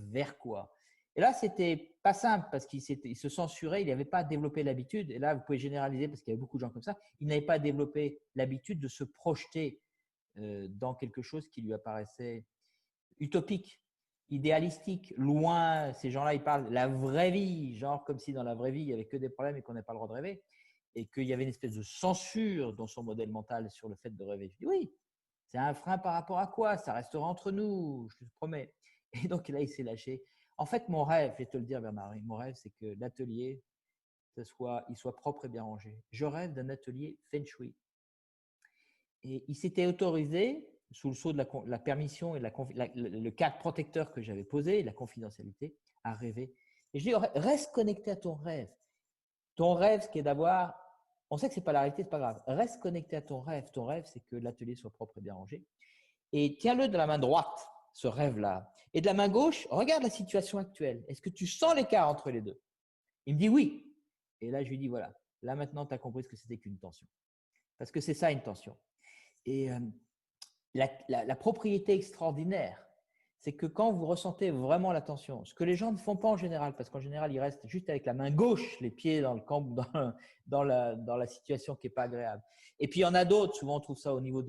vers quoi? Et là, c'était pas simple parce qu'il se censurait, il n'avait pas développé l'habitude, et là, vous pouvez généraliser parce qu'il y avait beaucoup de gens comme ça, il n'avait pas développé l'habitude de se projeter dans quelque chose qui lui apparaissait utopique, idéalistique, loin. Ces gens-là, ils parlent de la vraie vie, genre comme si dans la vraie vie, il n'y avait que des problèmes et qu'on n'avait pas le droit de rêver, et qu'il y avait une espèce de censure dans son modèle mental sur le fait de rêver. Je dis oui, c'est un frein par rapport à quoi? Ça restera entre nous, je te promets. Et donc là, il s'est lâché. En fait, mon rêve, je vais te le dire, Bernard, mon rêve, c'est que l'atelier, il soit propre et bien rangé. Je rêve d'un atelier Feng Shui. Et il s'était autorisé, sous le sceau de la permission et le cadre protecteur que j'avais posé, la confidentialité, à rêver. Et je dis, reste connecté à ton rêve. Ton rêve, ce qui est d'avoir, on sait que ce n'est pas la réalité, ce n'est pas grave. Reste connecté à ton rêve. Ton rêve, c'est que l'atelier soit propre et bien rangé. Et tiens-le de la main droite, ce rêve-là. Et de la main gauche, regarde la situation actuelle. Est-ce que tu sens l'écart entre les deux? Il me dit oui. Et là, je lui dis, voilà, là maintenant, tu as compris ce que c'était qu'une tension. Parce que c'est ça, une tension. Et la propriété extraordinaire, c'est que quand vous ressentez vraiment la tension, ce que les gens ne font pas en général, parce qu'en général, ils restent juste avec la main gauche, les pieds dans le camp, dans la situation qui n'est pas agréable. Et puis, il y en a d'autres, souvent on trouve ça au niveau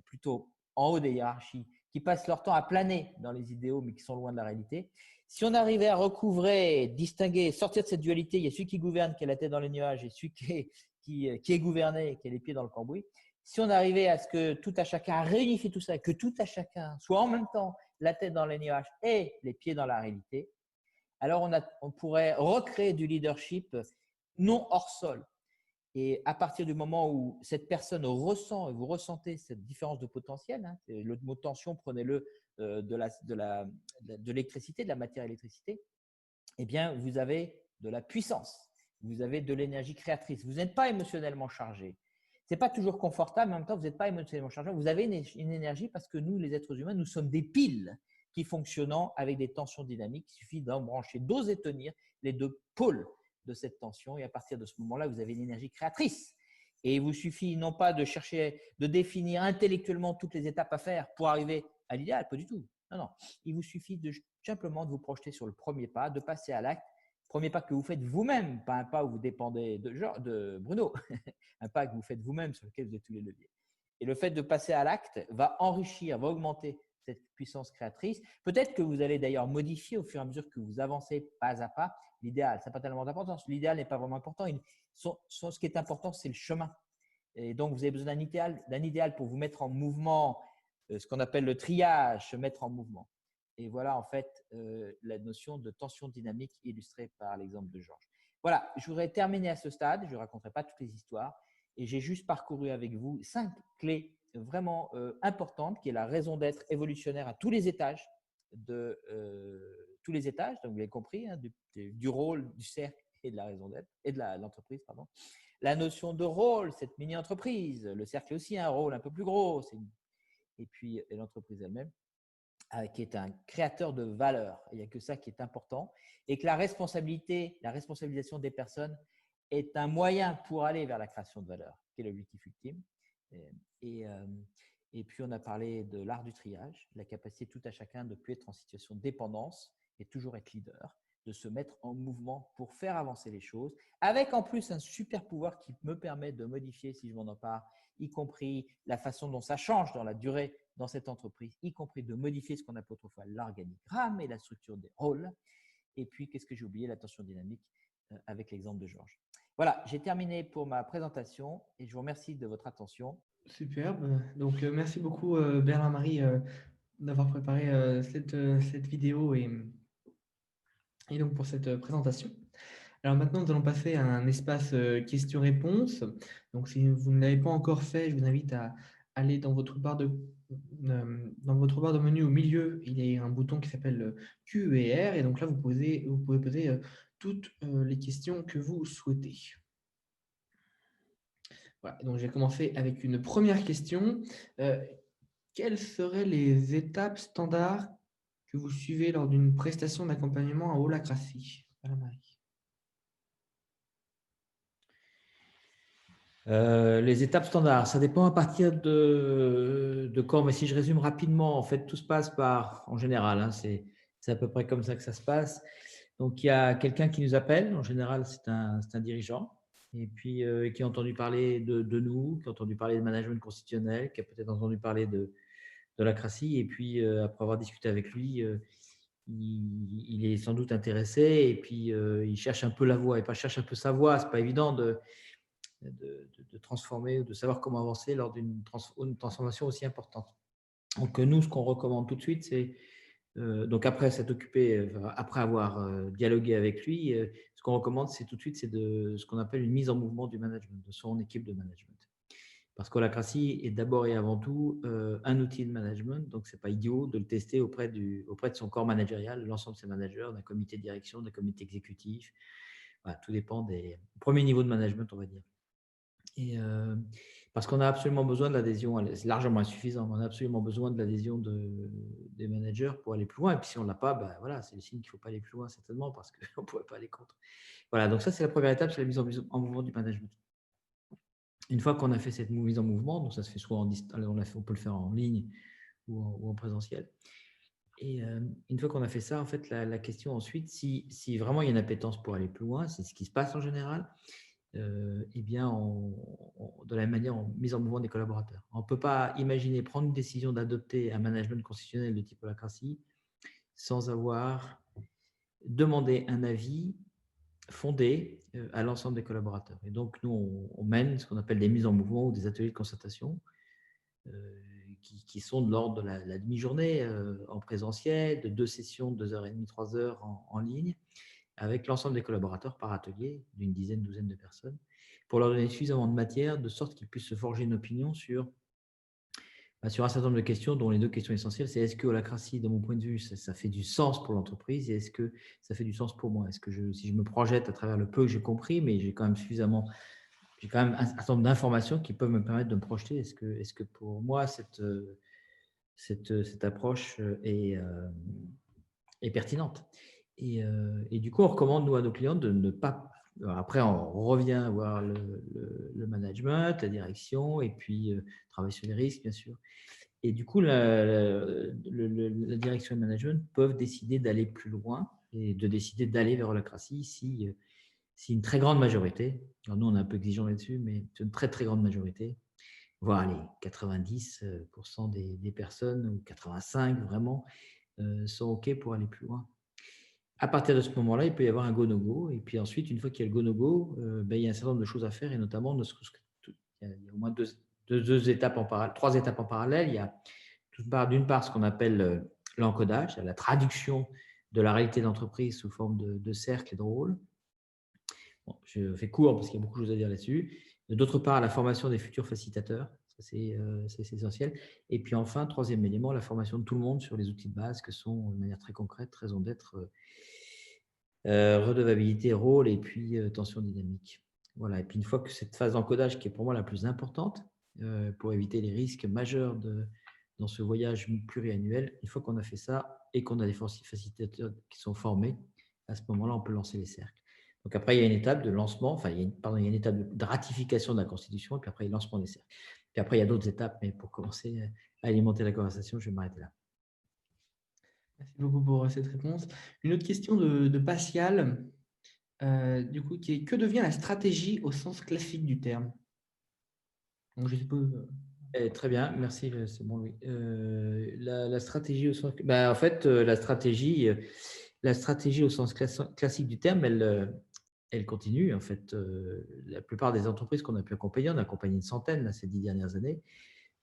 plutôt en haut des hiérarchies, qui passent leur temps à planer dans les idéaux, mais qui sont loin de la réalité. Si on arrivait à recouvrer, distinguer, sortir de cette dualité, il y a celui qui gouverne, qui a la tête dans les nuages, et celui qui est gouverné, qui a les pieds dans le cambouis. Si on arrivait à ce que tout à chacun réunifie tout ça, que tout à chacun soit en même temps la tête dans les nuages et les pieds dans la réalité, alors on pourrait recréer du leadership non hors sol. Et à partir du moment où cette personne ressent, et vous ressentez cette différence de potentiel, hein, le mot tension, prenez-le de l'électricité, de la matière électricité, eh bien, vous avez de la puissance, vous avez de l'énergie créatrice. Vous n'êtes pas émotionnellement chargé. Ce n'est pas toujours confortable, mais en même temps, vous n'êtes pas émotionnellement chargé. Vous avez une énergie parce que nous, les êtres humains, nous sommes des piles qui fonctionnent avec des tensions dynamiques. Il suffit d'embrancher, d'oser tenir les deux pôles de cette tension. Et à partir de ce moment-là, vous avez une énergie créatrice. Et il vous suffit non pas de chercher, de définir intellectuellement toutes les étapes à faire pour arriver à l'idéal, pas du tout. Non, non. Il vous suffit simplement de vous projeter sur le premier pas, de passer à l'acte. Premier pas que vous faites vous-même, pas un pas où vous dépendez de Bruno, un pas que vous faites vous-même sur lequel vous avez tous les leviers. Et le fait de passer à l'acte va enrichir, va augmenter cette puissance créatrice. Peut-être que vous allez d'ailleurs modifier au fur et à mesure que vous avancez pas à pas l'idéal. Ça n'a pas tellement d'importance. L'idéal n'est pas vraiment important. Ce qui est important, c'est le chemin. Et donc, vous avez besoin d'un idéal pour vous mettre en mouvement, ce qu'on appelle le triage, se mettre en mouvement. Et voilà en fait la notion de tension dynamique illustrée par l'exemple de Georges. Voilà, je voudrais terminer à ce stade. Je ne raconterai pas toutes les histoires. Et j'ai juste parcouru avec vous 5 clés vraiment importantes, qui est la raison d'être évolutionnaire à tous les étages. Tous les étages, donc vous l'avez compris, hein, du rôle, du cercle et de la raison d'être, et de l'entreprise, pardon. La notion de rôle, cette mini-entreprise, le cercle est aussi un rôle un peu plus gros, et puis l'entreprise elle-même, qui est un créateur de valeur. Il n'y a que ça qui est important. Et que la responsabilisation des personnes est un moyen pour aller vers la création de valeur, qui est l'objectif ultime. Et puis, on a parlé de l'art du triage, la capacité tout à chacun de ne plus être en situation de dépendance et toujours être leader, de se mettre en mouvement pour faire avancer les choses, avec en plus un super pouvoir qui me permet de modifier, si je m'en empare, y compris la façon dont ça change dans la durée dans cette entreprise, y compris de modifier ce qu'on appelle autrefois l'organigramme et la structure des rôles. Et puis, qu'est-ce que j'ai oublié? La tension dynamique avec l'exemple de Georges. Voilà, j'ai terminé pour ma présentation et je vous remercie de votre attention. Superbe. Donc, merci beaucoup, Bernard-Marie, d'avoir préparé cette vidéo et donc pour cette présentation. Alors maintenant, nous allons passer à un espace questions-réponses. Donc, si vous ne l'avez pas encore fait, je vous invite à aller dans votre barre de menu au milieu. Il y a un bouton qui s'appelle Q&R. Et donc là, vous pouvez poser toutes les questions que vous souhaitez. Voilà, donc je vais commencer avec une première question. Quelles seraient les étapes standards que vous suivez lors d'une prestation d'accompagnement à holacratie? Voilà, Marie. Les étapes standards, ça dépend à partir de quand, mais si je résume rapidement, en fait, tout se passe par, en général, hein, c'est à peu près comme ça que ça se passe. Donc, il y a quelqu'un qui nous appelle, en général, c'est un dirigeant, et puis qui a entendu parler de nous, qui a entendu parler de management constitutionnel, qui a peut-être entendu parler de la CRACI, et puis après avoir discuté avec lui, il est sans doute intéressé, et puis il cherche un peu la voie, et pas cherche un peu sa voie, c'est pas évident de transformer ou de savoir comment avancer lors d'une transformation aussi importante. Donc, nous, ce qu'on recommande tout de suite, c'est donc après s'être occupé, après avoir dialogué avec lui, ce qu'on recommande, c'est tout de suite, c'est de ce qu'on appelle une mise en mouvement du management, de son équipe de management. Parce que l'holacratie est d'abord et avant tout un outil de management, donc c'est pas idiot de le tester auprès de son corps managérial, l'ensemble de ses managers, d'un comité de direction, d'un comité exécutif. Voilà, tout dépend des premiers niveaux de management, on va dire. Et parce qu'on a absolument besoin de l'adhésion, c'est largement insuffisant, mais on a absolument besoin de l'adhésion des managers pour aller plus loin. Et puis si on ne l'a pas, ben voilà, c'est le signe qu'il ne faut pas aller plus loin, certainement, parce qu'on ne pourrait pas aller contre. Voilà, donc ça, c'est la première étape, c'est la mise en mouvement du management. Une fois qu'on a fait cette mise en mouvement, donc ça se fait soit on peut le faire en ligne ou en présentiel. Et une fois qu'on a fait ça, en fait, la question ensuite, si vraiment il y a une appétence pour aller plus loin, c'est ce qui se passe en général. Eh bien, de la même manière, mise en mouvement des collaborateurs. On ne peut pas imaginer prendre une décision d'adopter un management constitutionnel de type holacratie sans avoir demandé un avis fondé à l'ensemble des collaborateurs. Et donc, nous, on mène ce qu'on appelle des mises en mouvement ou des ateliers de concertation qui sont de l'ordre de la demi-journée en présentiel, de 2 sessions, 2h30, 3 heures en ligne, avec l'ensemble des collaborateurs par atelier, d'une dizaine, douzaine de personnes, pour leur donner suffisamment de matière, de sorte qu'ils puissent se forger une opinion sur un certain nombre de questions, dont les 2 questions essentielles, c'est est-ce que holacratie, de mon point de vue, ça fait du sens pour l'entreprise et est-ce que ça fait du sens pour moi? Est-ce que si je me projette à travers le peu que j'ai compris, mais j'ai quand même un certain nombre d'informations qui peuvent me permettre de me projeter, est-ce que pour moi, cette approche est pertinente? Et du coup, on recommande, nous, à nos clients de ne pas. Alors après, on revient voir le management, la direction, et puis travailler sur les risques, bien sûr. Et du coup, la direction et le management peuvent décider d'aller plus loin et de décider d'aller vers l'holacratie si une très grande majorité, alors nous on est un peu exigeant là-dessus, mais une très très grande majorité, voire les 90% des personnes, ou 85 vraiment, sont OK pour aller plus loin. À partir de ce moment-là, il peut y avoir un go-no-go. Et puis ensuite, une fois qu'il y a le go-no-go, il y a un certain nombre de choses à faire, et notamment, il y a au moins deux étapes en parallèle, 3 étapes en parallèle. Il y a d'une part ce qu'on appelle l'encodage, la traduction de la réalité d'entreprise sous forme de cercles et de rôles. Bon, je fais court parce qu'il y a beaucoup de choses à dire là-dessus. D'autre part, la formation des futurs facilitateurs, c'est essentiel. Et puis enfin, troisième élément, la formation de tout le monde sur les outils de base que sont, de manière très concrète, raison d'être, redevabilité, rôle et puis tension dynamique. Voilà. Et puis une fois que cette phase d'encodage, qui est pour moi la plus importante pour éviter les risques majeurs dans ce voyage pluriannuel, une fois qu'on a fait ça et qu'on a des facilitateurs qui sont formés, à ce moment-là, on peut lancer les cercles. Donc après, il y a une étape de lancement, enfin, il y a une étape de ratification de la Constitution, et puis après, il y a le lancement des cercles. Puis après, il y a d'autres étapes, mais pour commencer à alimenter la conversation, je vais m'arrêter là. Merci beaucoup pour cette réponse. Une autre question de Pascal, du coup, qui est: que devient la stratégie au sens classique du terme? Donc, je suppose. Très bien, merci, c'est bon, oui. La stratégie au sens, en fait, la stratégie au sens classique du terme, elle continue. En fait, la plupart des entreprises qu'on a pu accompagner, on a accompagné une centaine là, ces 10 dernières années,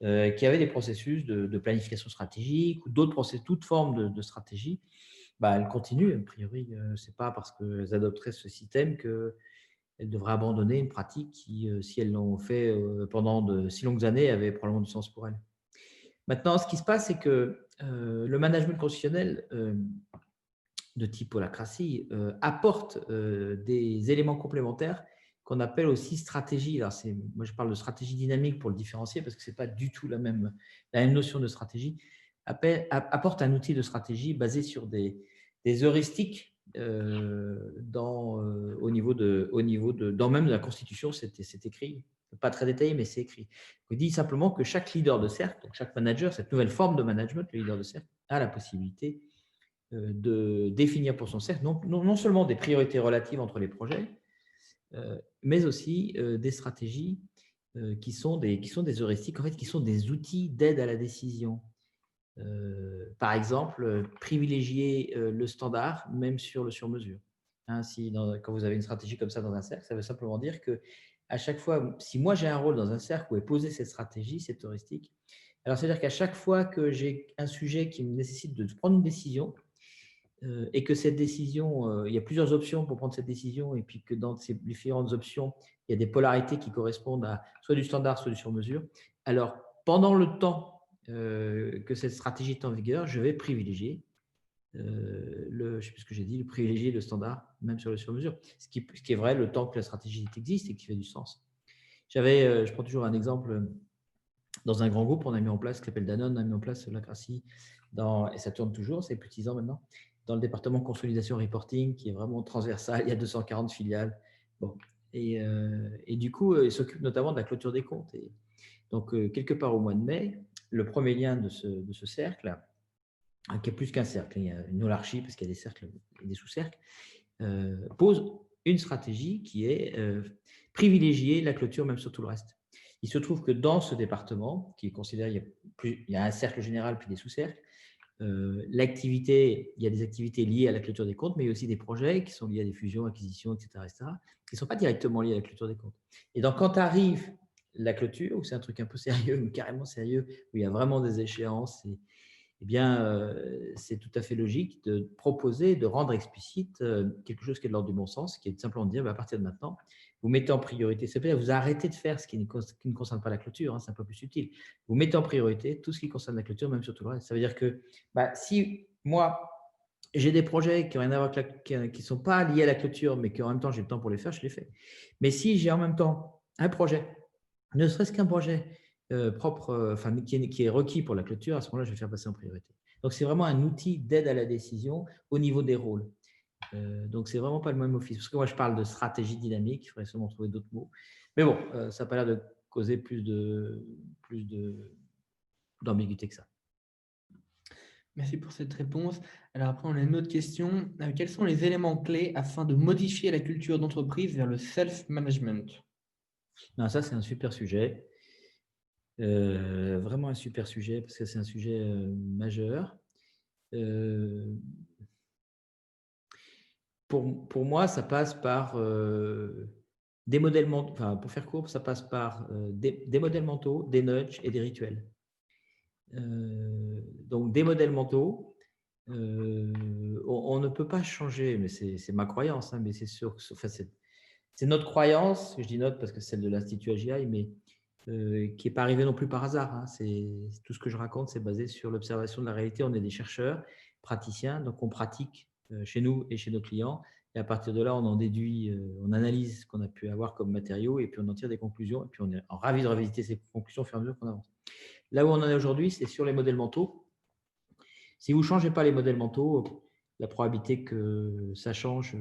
qui avaient des processus de planification stratégique ou d'autres processus, toute forme de stratégie, Elles continuent. A priori, ce n'est pas parce qu'elles adopteraient ce système qu'elles devraient abandonner une pratique qui, si elles l'ont fait pendant de si longues années, avait probablement du sens pour elles. Maintenant, ce qui se passe, c'est que le management constitutionnel de type holacratie apporte des éléments complémentaires qu'on appelle aussi stratégie. Alors, moi, je parle de stratégie dynamique pour le différencier parce que ce n'est pas du tout la même notion de stratégie. Apporte un outil de stratégie basé sur des heuristiques au niveau dans même la Constitution, c'est écrit. Pas très détaillé, mais c'est écrit. On dit simplement que chaque leader de cercle, donc chaque manager, cette nouvelle forme de management, le leader de cercle, a la possibilité de définir pour son cercle non seulement des priorités relatives entre les projets, mais aussi des stratégies qui sont des heuristiques, en fait, qui sont des outils d'aide à la décision. Par exemple, privilégier le standard, même sur le sur-mesure. Hein, quand vous avez une stratégie comme ça dans un cercle, ça veut simplement dire que à chaque fois, si moi j'ai un rôle dans un cercle où est posée cette stratégie, cette heuristique, alors c'est-à-dire qu'à chaque fois que j'ai un sujet qui me nécessite de prendre une décision, et que cette décision, il y a plusieurs options pour prendre cette décision, et puis que dans ces différentes options, il y a des polarités qui correspondent à soit du standard, soit du sur-mesure. Alors, pendant le temps que cette stratégie est en vigueur, je vais privilégier je ne sais plus ce que j'ai dit, privilégier le standard, même sur le sur-mesure. Ce qui est vrai le temps que la stratégie existe et qui fait du sens. Je prends toujours un exemple. Dans un grand groupe, on a mis en place, qui s'appelle Danone, on a mis en place l'Acracy, et ça tourne toujours, c'est plus de 10 ans maintenant, dans le département consolidation reporting, qui est vraiment transversal, il y a 240 filiales. Bon. Et du coup, il s'occupe notamment de la clôture des comptes. Et donc, quelque part au mois de mai, le premier lien de ce cercle, qui est plus qu'un cercle, il y a une holarchie, parce qu'il y a des cercles et des sous-cercles, pose une stratégie qui est privilégier la clôture même sur tout le reste. Il se trouve que dans ce département, qui est considéré, il y a un cercle général puis des sous-cercles, il y a des activités liées à la clôture des comptes, mais il y a aussi des projets qui sont liés à des fusions, acquisitions, etc., qui ne sont pas directement liés à la clôture des comptes. Et donc, quand arrive la clôture, où c'est un truc un peu sérieux, mais carrément sérieux, où il y a vraiment des échéances, eh bien, c'est tout à fait logique de proposer, de rendre explicite quelque chose qui est de l'ordre du bon sens, qui est de simplement de dire, à partir de maintenant, vous mettez en priorité, vous arrêtez de faire ce qui ne concerne pas la clôture, hein, c'est un peu plus subtil. Vous mettez en priorité tout ce qui concerne la clôture, même sur tout le reste. Ça veut dire que si moi, j'ai des projets qui n'ont rien à voir qui ne sont pas liés à la clôture, mais qu'en même temps, j'ai le temps pour les faire, je les fais. Mais si j'ai en même temps un projet, ne serait-ce qu'un projet propre, qui est requis pour la clôture, à ce moment-là, je vais faire passer en priorité. Donc, c'est vraiment un outil d'aide à la décision au niveau des rôles. Donc, c'est vraiment pas le même office. Parce que moi, je parle de stratégie dynamique, il faudrait sûrement trouver d'autres mots. Mais bon, ça n'a pas l'air de causer plus d'ambiguïté que ça. Merci pour cette réponse. Alors après, on a une autre question. Quels sont les éléments clés afin de modifier la culture d'entreprise vers le self-management? Ça, c'est un super sujet. Vraiment un super sujet, parce que c'est un sujet majeur. Pour moi, ça passe par des modèles mentaux, pour faire court, ça passe par des modèles mentaux, des nudges et des rituels. Donc, des modèles mentaux, on ne peut pas changer, mais c'est ma croyance, hein, mais c'est sûr, c'est notre croyance, je dis notre parce que c'est celle de l'Institut AGI, mais qui n'est pas arrivée non plus par hasard. Hein. Tout ce que je raconte, c'est basé sur l'observation de la réalité. On est des chercheurs, praticiens, donc on pratique chez nous et chez nos clients. Et à partir de là, on en déduit, on analyse ce qu'on a pu avoir comme matériaux et puis on en tire des conclusions. Et puis on est ravis de revisiter ces conclusions au fur et à mesure qu'on avance. Là où on en est aujourd'hui, c'est sur les modèles mentaux. Si vous ne changez pas les modèles mentaux, la probabilité que ça change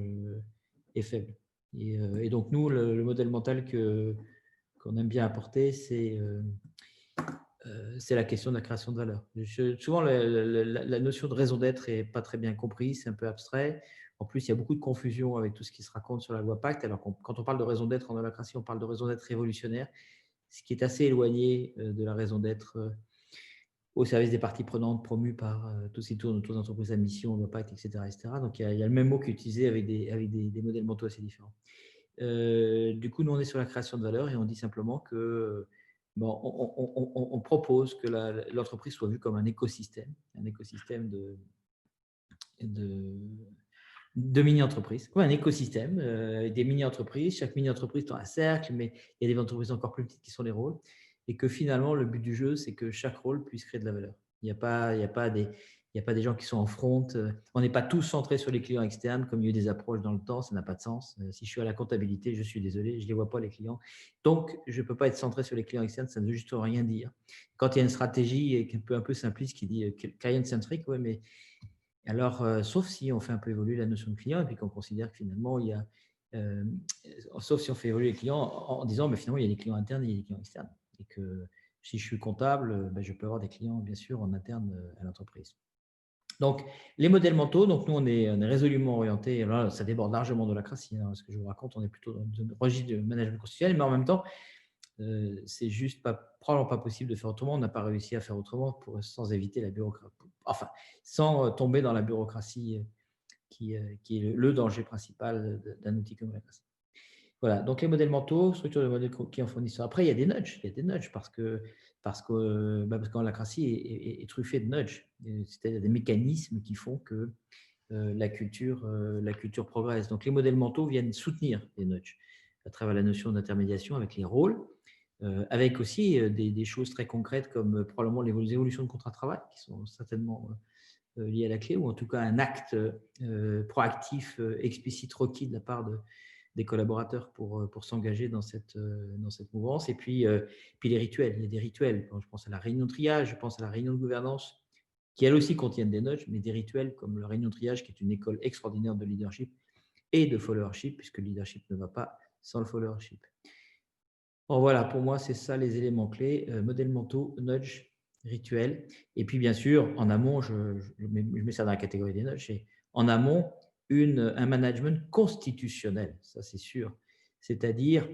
est faible. Et donc, nous, le modèle mental qu'on aime bien apporter, c'est la question de la création de valeur. Souvent, la notion de raison d'être n'est pas très bien comprise, c'est un peu abstrait. En plus, il y a beaucoup de confusion avec tout ce qui se raconte sur la loi Pacte. Alors, quand on parle de raison d'être en holacratie, on parle de raison d'être révolutionnaire, ce qui est assez éloigné de la raison d'être au service des parties prenantes promues par tout ce qui tourne autour d'entreprises à mission, loi Pacte, etc., etc. Donc, il y a le même mot qui est utilisé avec des modèles mentaux assez différents. Du coup, nous, on est sur la création de valeur et on dit simplement que on propose que l'entreprise soit vue comme un écosystème de mini-entreprises, comme un écosystème, des mini-entreprises. Chaque mini-entreprise est un cercle, mais il y a des entreprises encore plus petites qui sont les rôles. Et que finalement, le but du jeu, c'est que chaque rôle puisse créer de la valeur. Il n'y a pas des gens qui sont en front. On n'est pas tous centrés sur les clients externes, comme il y a eu des approches dans le temps, ça n'a pas de sens. Si je suis à la comptabilité, je suis désolé, je ne les vois pas, les clients. Donc, je ne peux pas être centré sur les clients externes, ça ne veut juste rien dire. Quand il y a une stratégie un peu simpliste qui dit client-centric, ouais, mais alors, sauf si on fait un peu évoluer la notion de client et puis qu'on considère que finalement, il y a, sauf si on fait évoluer les clients en disant, mais finalement, il y a des clients internes et il y a des clients externes. Et que si je suis comptable, je peux avoir des clients, bien sûr, en interne à l'entreprise. Donc, les modèles mentaux, donc nous, on est résolument orienté, là, ça déborde largement de la crassie, ce que je vous raconte, on est plutôt dans le registre de management constitutionnel, mais en même temps, c'est juste probablement pas possible de faire autrement. On n'a pas réussi à faire autrement sans éviter la bureaucratie, enfin, sans tomber dans la bureaucratie qui est le danger principal d'un outil comme la crassie. Voilà, donc les modèles mentaux, structure de modèles qui en fournissent. Après, il y a des nudges parce que la crassie est truffée de nudges, c'est-à-dire des mécanismes qui font que la culture progresse. Donc les modèles mentaux viennent soutenir les nudges à travers la notion d'intermédiation avec les rôles, avec aussi des choses très concrètes comme probablement les évolutions de contrat de travail qui sont certainement liées à la clé, ou en tout cas un acte proactif, explicite, requis de la part des collaborateurs pour s'engager dans cette mouvance. Et puis les rituels, il y a des rituels. Je pense à la réunion de triage, je pense à la réunion de gouvernance, qui elles aussi contiennent des nudges, mais des rituels comme la réunion de triage, qui est une école extraordinaire de leadership et de followership, puisque le leadership ne va pas sans le followership. Bon, voilà, pour moi, c'est ça les éléments clés, modèles mentaux, nudge, rituel. Et puis, bien sûr, en amont, je mets ça dans la catégorie des nudges, et en amont, un management constitutionnel, ça c'est sûr. C'est-à-dire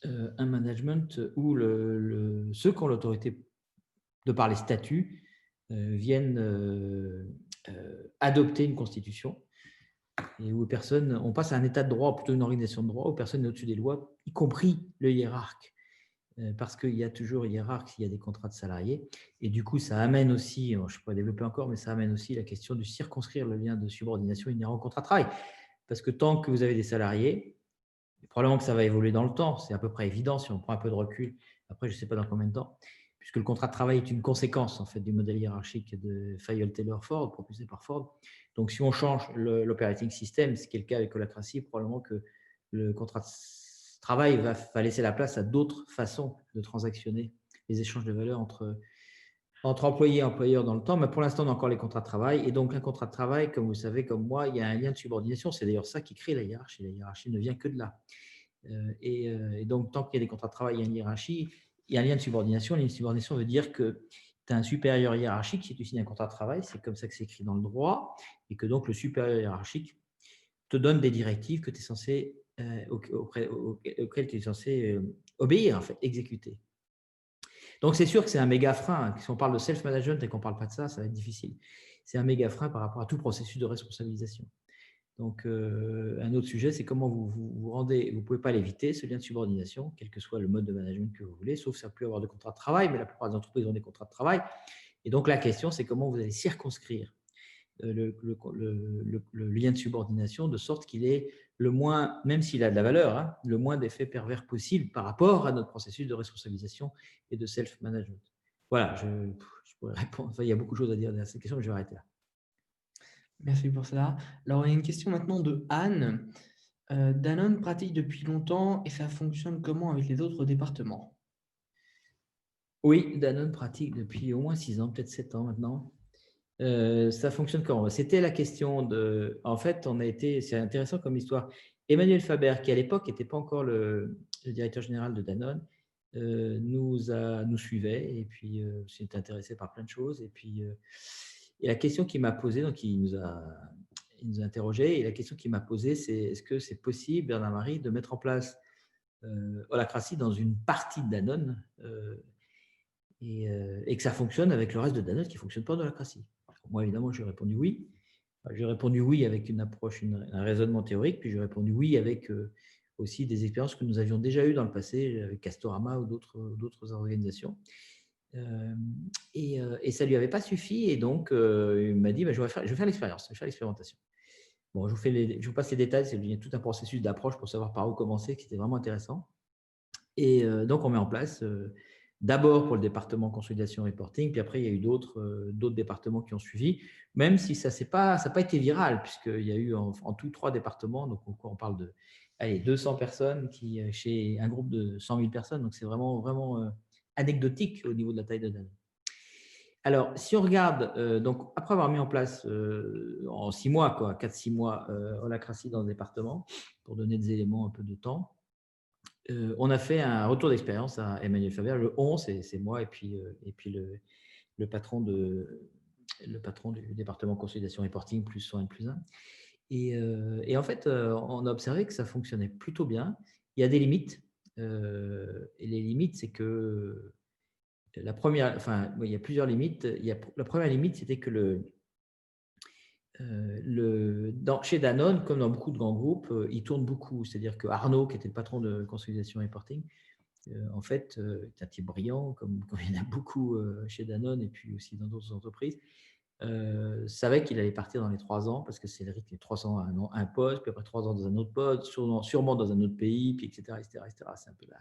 un management où ceux qui ont l'autorité de par les statuts viennent adopter une constitution et où on passe à un état de droit, plutôt une organisation de droit, où personne n'est au-dessus des lois, y compris le hiérarque, parce qu'il y a toujours hiérarque s'il y a des contrats de salariés. Et du coup, ça amène aussi, je ne peux pas développer encore, mais ça amène aussi la question de circonscrire le lien de subordination inhérent au contrat de travail. Parce que tant que vous avez des salariés, probablement que ça va évoluer dans le temps, c'est à peu près évident si on prend un peu de recul. Après, je ne sais pas dans combien de temps, puisque le contrat de travail est une conséquence en fait, du modèle hiérarchique de Fayol-Taylor-Ford, propulsé par Ford. Donc, si on change l'operating system, ce qui est le cas avec Holacracy, probablement que le contrat de travail va laisser la place à d'autres façons de transactionner les échanges de valeur entre employés et employeurs dans le temps. Mais pour l'instant, on a encore les contrats de travail. Et donc, un contrat de travail, comme vous savez, comme moi, il y a un lien de subordination. C'est d'ailleurs ça qui crée la hiérarchie. La hiérarchie ne vient que de là. Et donc, tant qu'il y a des contrats de travail, il y a une hiérarchie, il y a un lien de subordination. Un lien de subordination veut dire que tu as un supérieur hiérarchique si tu signes un contrat de travail. C'est comme ça que c'est écrit dans le droit. Et que donc, le supérieur hiérarchique te donne des directives que tu es censé, auxquelles tu es censé obéir, en fait, exécuter. Donc, c'est sûr que c'est un méga frein. Si on parle de self-management et qu'on ne parle pas de ça, ça va être difficile. C'est un méga frein par rapport à tout processus de responsabilisation. Donc, un autre sujet, c'est comment vous rendez, vous ne pouvez pas l'éviter, ce lien de subordination, quel que soit le mode de management que vous voulez, sauf ça peut avoir de contrat de travail, mais la plupart des entreprises ont des contrats de travail. Et donc, la question, c'est comment vous allez circonscrire le lien de subordination de sorte qu'il ait le moins, même s'il a de la valeur, le moins d'effets pervers possible par rapport à notre processus de responsabilisation et de self-management. Voilà, je pourrais répondre. Enfin, il y a beaucoup de choses à dire à cette question, mais je vais arrêter là. Merci pour cela. Alors, il y a une question maintenant de Anne. Danone pratique depuis longtemps et ça fonctionne comment avec les autres départements? Oui, Danone pratique depuis au moins 6 ans, peut-être 7 ans maintenant. Ça fonctionne comment? C'était la question de… En fait, c'est intéressant comme histoire. Emmanuel Faber, qui à l'époque n'était pas encore le directeur général de Danone, nous suivait et puis s'est intéressé par plein de choses. Et la question qu'il m'a posée, donc il nous a interrogé, et la question qu'il m'a posée, c'est est-ce que c'est possible, Bernard-Marie, de mettre en place Holacracy dans une partie de Danone et que ça fonctionne avec le reste de Danone qui ne fonctionne pas dans Holacracy? Moi, évidemment, j'ai répondu oui. J'ai répondu oui avec une approche, un raisonnement théorique, puis j'ai répondu oui avec aussi des expériences que nous avions déjà eues dans le passé avec Castorama ou d'autres organisations. Et ça ne lui avait pas suffi. Et donc, il m'a dit, je vais faire l'expérience, je vais faire l'expérimentation. Bon, je vous passe les détails, c'est tout un processus d'approche pour savoir par où commencer, qui était vraiment intéressant. Et donc, on met en place d'abord pour le département consolidation reporting, puis après, il y a eu d'autres départements qui ont suivi, même si ça n'a pas été viral, puisqu'il y a eu en tout 3 départements, donc on parle de 200 personnes chez un groupe de 100 000 personnes, donc c'est vraiment, vraiment anecdotique au niveau de la taille de Danone. Alors, si on regarde, donc après avoir mis en place en 6 mois, 4-6 mois, Holacracy dans le département, pour donner des éléments un peu de temps, on a fait un retour d'expérience à Emmanuel Faber, le 11, c'est moi et puis le patron du département consolidation reporting plus 1 plus 1. Et en fait, on a observé que ça fonctionnait plutôt bien. Il y a des limites. Et les limites, c'est que il y a plusieurs limites. La première limite, c'était que chez Danone, comme dans beaucoup de grands groupes, il tourne beaucoup. C'est-à-dire que Arnaud, qui était le patron de consolidation reporting, en fait, est un type brillant, comme il y en a beaucoup chez Danone et puis aussi dans d'autres entreprises, savait qu'il allait partir dans les 3 ans, parce que c'est le rythme, 3 ans à un poste, puis après 3 ans dans un autre poste, sûrement dans un autre pays, puis etc. C'est un peu là.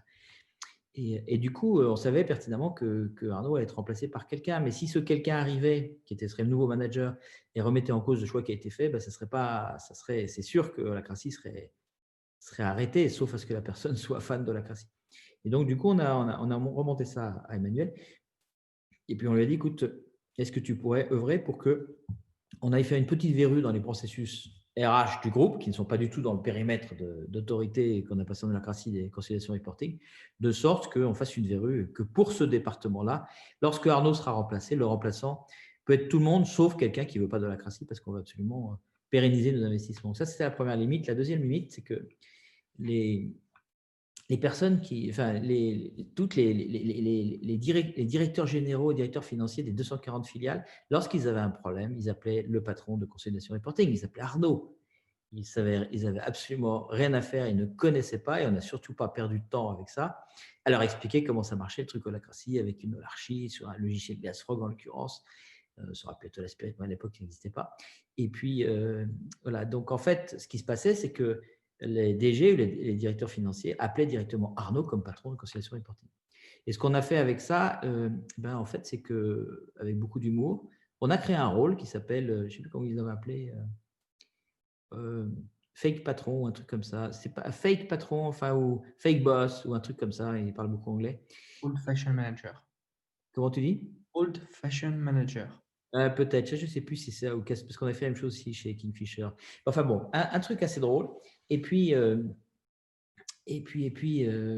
Et du coup, on savait pertinemment que Arnaud allait être remplacé par quelqu'un. Mais si ce quelqu'un arrivait, serait le nouveau manager, et remettait en cause le choix qui a été fait, c'est sûr que Holacracy serait arrêté, sauf à ce que la personne soit fan de Holacracy. Et donc, du coup, on a remonté ça à Emmanuel. Et puis, on lui a dit, écoute, est-ce que tu pourrais œuvrer pour qu'on aille faire une petite verrue dans les processus RH du groupe, qui ne sont pas du tout dans le périmètre d'autorité qu'on a passé en Holacracy des conciliations reporting, de sorte qu'on fasse une verrue, que pour ce département-là, lorsque Arnaud sera remplacé, le remplaçant peut être tout le monde, sauf quelqu'un qui ne veut pas de Holacracy, parce qu'on veut absolument pérenniser nos investissements. Donc ça, c'était la première limite. La deuxième limite, c'est que les personnes toutes les directeurs généraux et directeurs financiers des 240 filiales, lorsqu'ils avaient un problème, ils appelaient le patron de consolidation reporting, ils appelaient Arnaud. Ils avaient absolument rien à faire, ils ne connaissaient pas, et on n'a surtout pas perdu de temps avec ça, à leur expliquer comment ça marchait, le truc Holacracy, avec une holarchie sur un logiciel Gasfrog en l'occurrence, ça aurait pu être Holaspirit, mais à l'époque, il n'existait pas. Et puis, voilà. Donc, en fait, ce qui se passait, c'est que les DG ou les directeurs financiers appelaient directement Arnaud comme patron de conciliation reporting. Et ce qu'on a fait avec ça, en fait, c'est qu'avec beaucoup d'humour, on a créé un rôle qui s'appelle, je ne sais plus comment ils l'avaient appelé, fake patron ou un truc comme ça. C'est pas fake patron, ou fake boss ou un truc comme ça. Il parle beaucoup anglais. Old Fashion Manager. Comment tu dis? Old Fashion Manager. Peut-être, je ne sais plus si c'est ça ou parce qu'on a fait la même chose aussi chez Kingfisher. Enfin bon, un truc assez drôle. Et puis,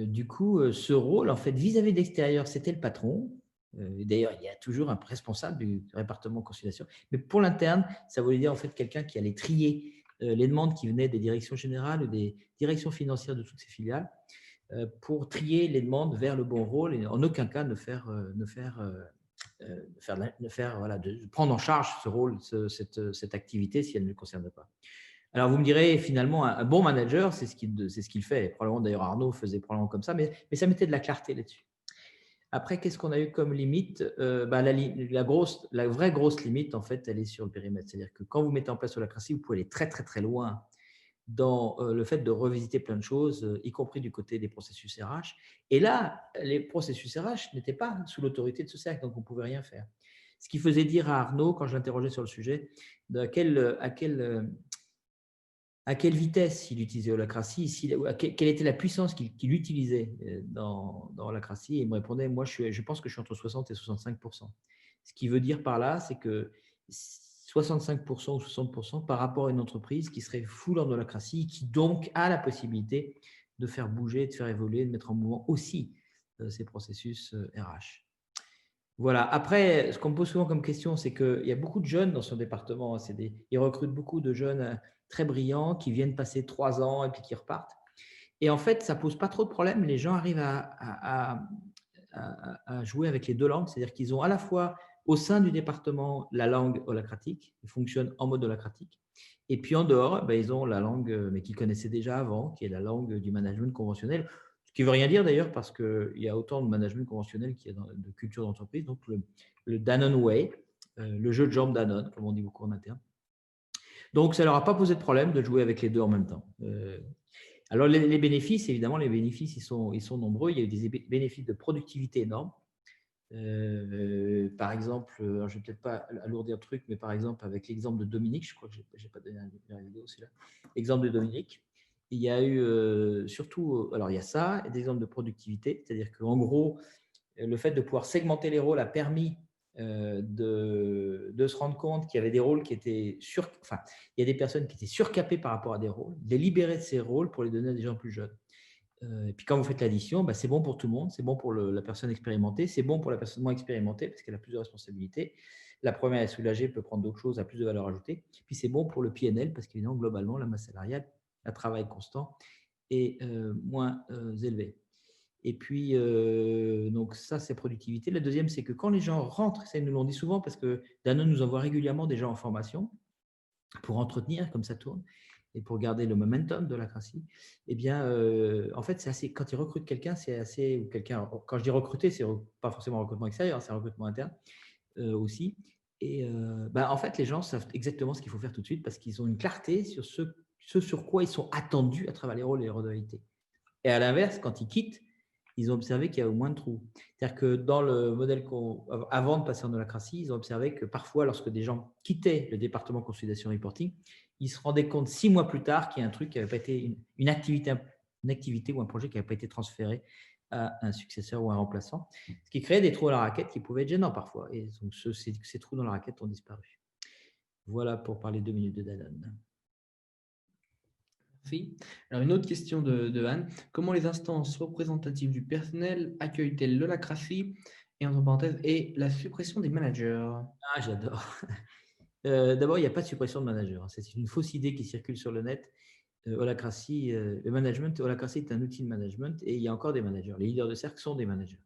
du coup, ce rôle, en fait, vis-à-vis de l'extérieur, c'était le patron. D'ailleurs, il y a toujours un responsable du département de conciliation. Mais pour l'interne, ça voulait dire en fait quelqu'un qui allait trier les demandes qui venaient des directions générales ou des directions financières de toutes ces filiales pour trier les demandes vers le bon rôle et en aucun cas de prendre en charge ce rôle, cette activité si elle ne le concerne pas. Alors, vous me direz, finalement, un bon manager, c'est ce qu'il fait. Probablement, d'ailleurs, Arnaud faisait probablement comme ça, mais ça mettait de la clarté là-dessus. Après, qu'est-ce qu'on a eu comme limite? La vraie grosse limite, en fait, elle est sur le périmètre. C'est-à-dire que quand vous mettez en place Holacracy, vous pouvez aller très, très, très loin dans le fait de revisiter plein de choses, y compris du côté des processus RH. Et là, les processus RH n'étaient pas sous l'autorité de ce cercle, donc on ne pouvait rien faire. Ce qui faisait dire à Arnaud, quand je l'interrogeais sur le sujet, à quelle vitesse il utilisait Holacracy, quelle était la puissance qu'il utilisait dans Holacracy. Et il me répondait, moi, je pense que je suis entre 60 et 65%. Ce qui veut dire par là, c'est que 65% ou 60% par rapport à une entreprise qui serait full en Holacracy, qui donc a la possibilité de faire bouger, de faire évoluer, de mettre en mouvement aussi ces processus RH. Voilà. Après, ce qu'on me pose souvent comme question, c'est qu'il y a beaucoup de jeunes dans son département. Ils recrutent beaucoup de jeunes très brillants qui viennent passer 3 ans et puis qui repartent. Et en fait, ça ne pose pas trop de problèmes. Les gens arrivent à jouer avec les 2 langues, c'est-à-dire qu'ils ont à la fois au sein du département la langue holacratique, ils fonctionnent en mode holacratique, et puis en dehors, ils ont la langue mais qu'ils connaissaient déjà avant, qui est la langue du management conventionnel, qui ne veut rien dire d'ailleurs parce qu'il y a autant de management conventionnel qu'il y a de culture d'entreprise. Donc, le Danone Way, le jeu de jambes Danone, comme on dit beaucoup en interne. Donc, ça ne leur a pas posé de problème de jouer avec les deux en même temps. Alors, les bénéfices, évidemment, les bénéfices, ils sont nombreux. Il y a eu des bénéfices de productivité énormes. Par exemple, alors je ne vais peut-être pas alourdir le truc, mais par exemple, avec l'exemple de Dominique, je crois que je n'ai pas donné la vidéo, c'est là. L'exemple de Dominique, il y a eu surtout, alors il y a ça, et des exemples de productivité, c'est-à-dire qu'en gros, le fait de pouvoir segmenter les rôles a permis de se rendre compte qu'il y avait des rôles qui étaient enfin, il y a des personnes qui étaient surcapées par rapport à des rôles, de les libérer de ces rôles pour les donner à des gens plus jeunes. Et puis quand vous faites l'addition, c'est bon pour tout le monde, c'est bon pour la personne expérimentée, c'est bon pour la personne moins expérimentée parce qu'elle a plus de responsabilités. La première est soulagée, peut prendre d'autres choses, a plus de valeur ajoutée. Puis c'est bon pour le PNL parce qu'évidemment, globalement, la masse salariale, le travail constant est moins élevée. Et puis, donc ça, c'est productivité. La deuxième, c'est que quand les gens rentrent, ça, ils nous l'ont dit souvent parce que Danone nous envoie régulièrement des gens en formation pour entretenir, comme ça tourne, et pour garder le momentum de l'acratie. Eh bien, en fait, c'est assez, quand ils recrutent quelqu'un, c'est assez, ou quelqu'un, quand je dis recruter, c'est pas forcément recrutement extérieur, c'est recrutement interne aussi. Et en fait, les gens savent exactement ce qu'il faut faire tout de suite parce qu'ils ont une clarté sur ce sur quoi ils sont attendus à travers les rôles et les redevabilités. Et à l'inverse, quand ils quittent, ils ont observé qu'il y a moins de trous. C'est-à-dire que dans le modèle avant de passer en holacratie, ils ont observé que parfois, lorsque des gens quittaient le département consolidation reporting, ils se rendaient compte 6 mois plus tard qu'il y a un truc qui n'avait pas été une activité ou un projet qui n'avait pas été transféré à un successeur ou un remplaçant, ce qui créait des trous dans la raquette qui pouvaient être gênants parfois. Et donc, ces trous dans la raquette ont disparu. Voilà pour parler 2 minutes de Danone. Merci. Alors, une autre question de Anne. Comment les instances représentatives du personnel accueillent-elles l'holacratie et, entre parenthèses, et la suppression des managers? Ah, j'adore. D'abord, il n'y a pas de suppression de manager. C'est une fausse idée qui circule sur le net. Holacracy, le management, Holacracy est un outil de management et il y a encore des managers. Les leaders de cercle sont des managers.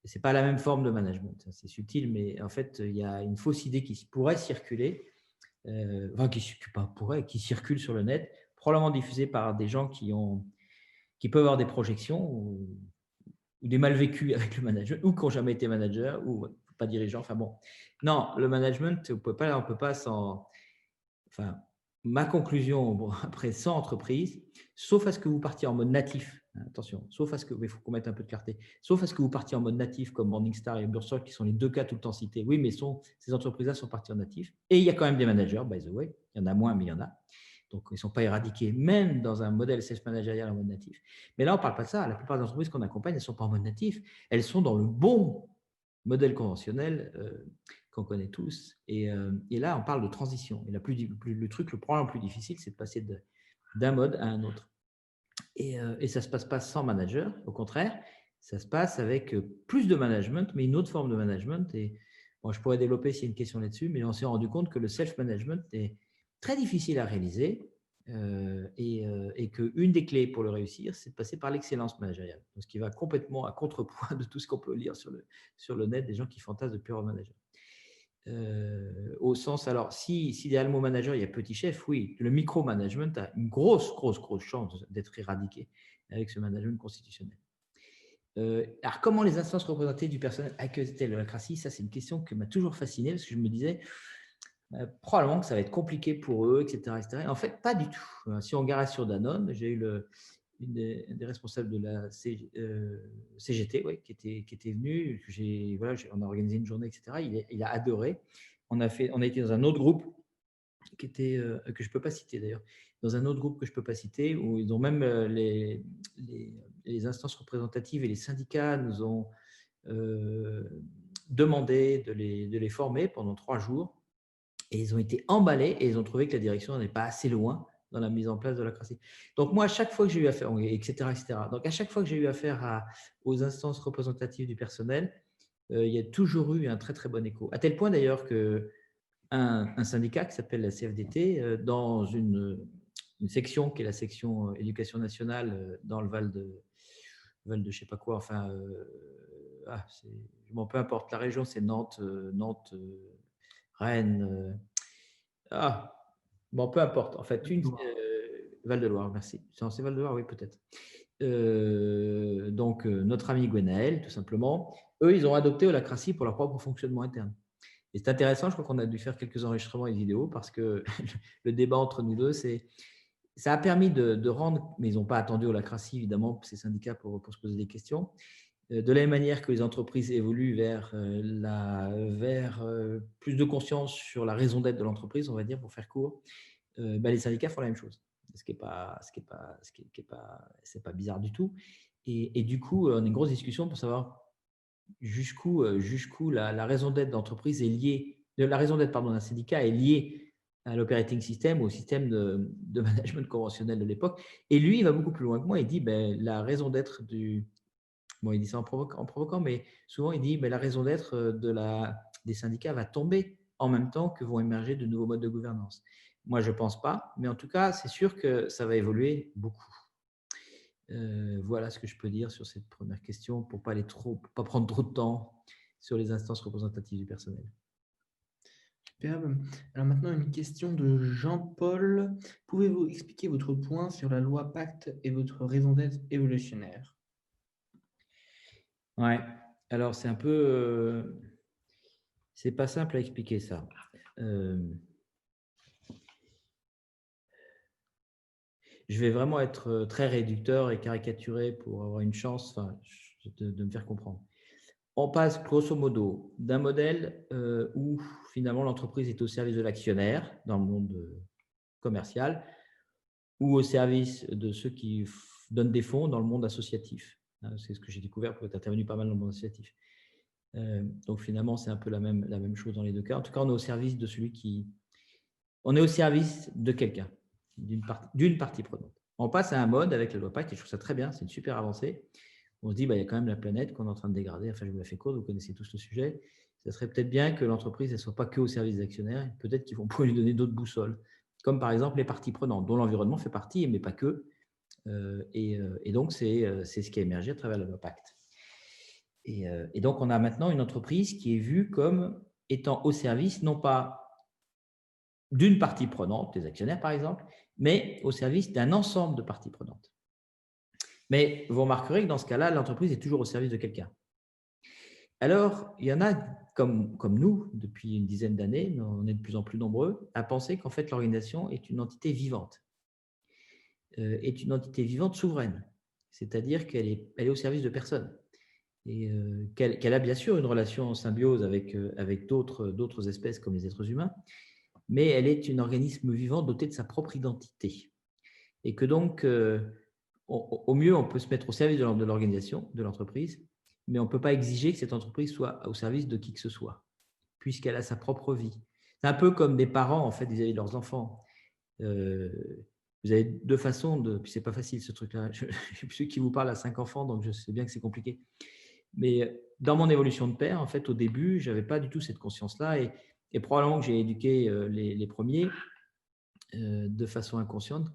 Ce n'est pas la même forme de management. C'est subtil, mais en fait, il y a une fausse idée qui pourrait circuler, qui circule sur le net, probablement diffusée par des gens qui peuvent avoir des projections ou des mal vécus avec le management ou qui n'ont jamais été manager ou pas dirigeant. Enfin bon, non, le management, on peut pas sans. Enfin, ma conclusion, bon, après 100 entreprises, sauf à ce que vous partiez en mode natif, attention, sauf à ce que, il faut qu'on mette un peu de clarté, sauf à ce que vous partiez en mode natif comme Morningstar et Bursol, qui sont les deux cas tout le temps cités. Oui, mais ces entreprises-là sont parties en natif. Et il y a quand même des managers, by the way. Il y en a moins, mais il y en a. Donc, ils ne sont pas éradiqués, même dans un modèle self-managérial en mode natif. Mais là, on ne parle pas de ça. La plupart des entreprises qu'on accompagne, elles ne sont pas en mode natif. Elles sont dans le bon modèle conventionnel qu'on connaît tous. Et là, on parle de transition. Et le problème le plus difficile, c'est de passer d'un mode à un autre. Et ça ne se passe pas sans manager. Au contraire, ça se passe avec plus de management, mais une autre forme de management. Et bon, je pourrais développer s'il y a une question là-dessus, mais on s'est rendu compte que le self-management est très difficile à réaliser et qu'une des clés pour le réussir, c'est de passer par l'excellence managériale. Ce qui va complètement à contrepoint de tout ce qu'on peut lire sur le net, des gens qui fantasment de pure manager. Au sens, alors, si derrière le mot manager, il y a petit chef, oui, le micro-management a une grosse chance d'être éradiqué avec ce management constitutionnel. Alors, comment les instances représentées du personnel accueillent-elles l'holacratie? Ça, c'est une question qui m'a toujours fasciné parce que je me disais, probablement que ça va être compliqué pour eux, etc., etc. En fait, pas du tout. Si on regarde sur Danone, j'ai eu une des responsables de la CGT, ouais, qui était venu. On a organisé une journée, etc. Il a adoré. On a été dans un autre groupe que je ne peux pas citer d'ailleurs, dans un autre groupe que je ne peux pas citer, où ils ont même les instances représentatives et les syndicats nous ont demandé de les former pendant 3 jours. Et ils ont été emballés et ils ont trouvé que la direction n'est pas assez loin dans la mise en place de l'holacratie. Donc moi, à chaque fois que j'ai eu affaire, etc., donc à chaque fois que j'ai eu affaire aux instances représentatives du personnel, il y a toujours eu un très très bon écho. À tel point d'ailleurs qu'un syndicat qui s'appelle la CFDT, dans une section qui est la section éducation nationale dans le Val de je ne sais pas quoi, enfin, peu importe, la région c'est Nantes, Rennes, peu importe. En fait, Val-de-Loire, merci. C'est Val-de-Loire, oui, peut-être. notre ami Gwenaël, tout simplement, eux, ils ont adopté Holacracy pour leur propre fonctionnement interne. Et c'est intéressant, je crois qu'on a dû faire quelques enregistrements et vidéos parce que le débat entre nous deux, ça a permis de rendre, mais ils n'ont pas attendu Holacracy, évidemment, ces syndicats pour se poser des questions. De la même manière que les entreprises évoluent vers plus de conscience sur la raison d'être de l'entreprise, on va dire, pour faire court, les syndicats font la même chose. Ce qui n'est pas bizarre du tout. Et du coup, on a une grosse discussion pour savoir jusqu'où la raison d'être d'entreprise est liée, la raison d'être d'un syndicat est liée à l'operating system, au système de management conventionnel de l'époque. Et lui, il va beaucoup plus loin que moi. Il dit la raison d'être il dit ça en provoquant, mais souvent il dit la raison d'être des syndicats va tomber en même temps que vont émerger de nouveaux modes de gouvernance. Moi, je ne pense pas, mais en tout cas, c'est sûr que ça va évoluer beaucoup. Voilà ce que je peux dire sur cette première question pour pas prendre trop de temps sur les instances représentatives du personnel. Superbe. Alors maintenant, une question de Jean-Paul. Pouvez-vous expliquer votre point sur la loi Pacte et votre raison d'être évolutionnaire? Ouais. Alors, c'est un peu… c'est pas simple à expliquer ça. Je vais vraiment être très réducteur et caricaturé pour avoir une chance de me faire comprendre. On passe grosso modo d'un modèle où finalement l'entreprise est au service de l'actionnaire dans le monde commercial ou au service de ceux qui donnent des fonds dans le monde associatif. C'est ce que j'ai découvert pour être intervenu pas mal dans le monde associatif. Donc finalement, c'est un peu la même chose dans les deux cas. En tout cas, on est au service de on est au service de quelqu'un, d'une partie prenante. On passe à un mode avec la loi Pacte et je trouve ça très bien, c'est une super avancée. On se dit, il y a quand même la planète qu'on est en train de dégrader. Enfin, je vous la fais courte, vous connaissez tous le sujet. Ça serait peut-être bien que l'entreprise ne soit pas que au service des actionnaires. Peut-être qu'ils vont pouvoir lui donner d'autres boussoles, comme par exemple les parties prenantes, dont l'environnement fait partie, mais pas que. Et donc, c'est ce qui a émergé à travers la loi Pacte. Et donc, on a maintenant une entreprise qui est vue comme étant au service, non pas d'une partie prenante, des actionnaires par exemple, mais au service d'un ensemble de parties prenantes. Mais vous remarquerez que dans ce cas-là, l'entreprise est toujours au service de quelqu'un. Alors, il y en a comme nous, depuis une dizaine d'années, on est de plus en plus nombreux, à penser qu'en fait, l'organisation est une entité vivante, est une entité vivante souveraine, c'est-à-dire qu'elle est au service de personne, et qu'elle a bien sûr une relation en symbiose avec d'autres espèces comme les êtres humains, mais elle est un organisme vivant doté de sa propre identité. Et que donc, au mieux, on peut se mettre au service de l'organisation, de l'entreprise, mais on ne peut pas exiger que cette entreprise soit au service de qui que ce soit, puisqu'elle a sa propre vie. C'est un peu comme des parents, en fait, vis-à-vis de leurs enfants. Vous avez deux façons puis c'est pas facile ce truc-là. Je suis celui qui vous parle à 5 enfants, donc je sais bien que c'est compliqué. Mais dans mon évolution de père, en fait, au début, je n'avais pas du tout cette conscience-là, et probablement que j'ai éduqué les premiers de façon inconsciente,